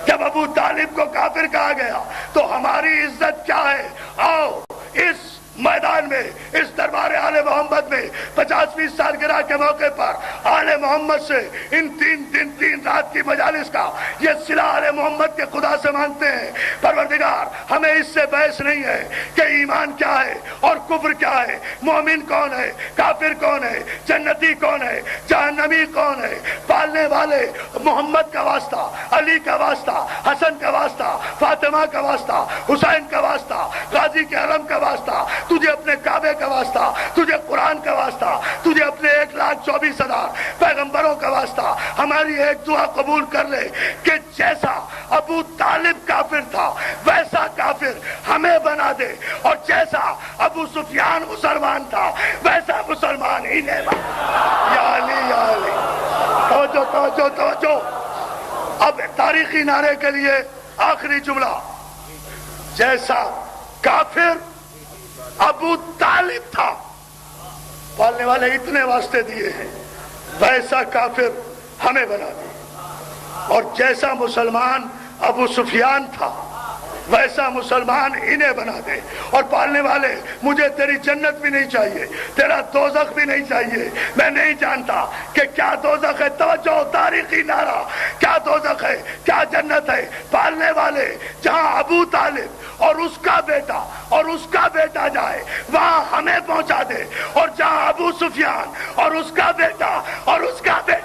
جب ابو طالب کو کافر کہا گیا تو ہماری عزت کیا ہے؟ آؤ اس میدان میں، اس دربار آل محمد میں 50ویں سالگرہ کے موقع پر آل محمد سے ان 3 دن 3 رات کی مجالس کا یہ صلہ آل محمد کے خدا سے مانگتے ہیں. پروردگار ہمیں اس سے بحث نہیں ہے کہ ایمان کیا ہے اور کفر کیا ہے، مومن کون ہے، کافر کون ہے، جنتی کون ہے، جہنمی کون ہے. پالنے والے محمد کا واسطہ، علی کا واسطہ، حسن کا واسطہ، فاطمہ کا واسطہ، حسین کا واسطہ، غازی کے علم کا واسطہ، تجھے اپنے کعبے کا واسطہ، تجھے قرآن کا واسطہ، تجھے اپنے 1,24,000 پیغمبروں کا واسطہ. ہماری ایک دعا قبول کر لے کہ جیسا ابو طالب کافر تھا ویسا کافر ہمیں بنا دے، اور جیسا ابو سفیان مسلمان تھا ویسا مسلمان ہی نے بنا. یا علی یا علی. توجہ توجہ توجہ. اب تاریخی نعرے کے لیے آخری جملہ. جیسا کافر ابو طالب تھا، پالنے والے اتنے واسطے دیے ہیں، ویسا کافر ہمیں بنا دے. اور جیسا مسلمان ابو سفیان تھا ویسا مسلمان انہیں بنا دے. اور پالنے والے مجھے تیری جنت بھی نہیں چاہیے، تیرا دوزخ بھی نہیں چاہیے. میں نہیں جانتا کہ کیا دوزخ ہے. توجہ، تاریخی نعرہ. کیا دوزخ ہے، کیا جنت ہے؟ پالنے والے جہاں ابو طالب اور اس کا بیٹا اور اس کا بیٹا جائے وہاں ہمیں پہنچا دے، اور جہاں ابو سفیان اور اس کا بیٹا اور اس کا بیٹا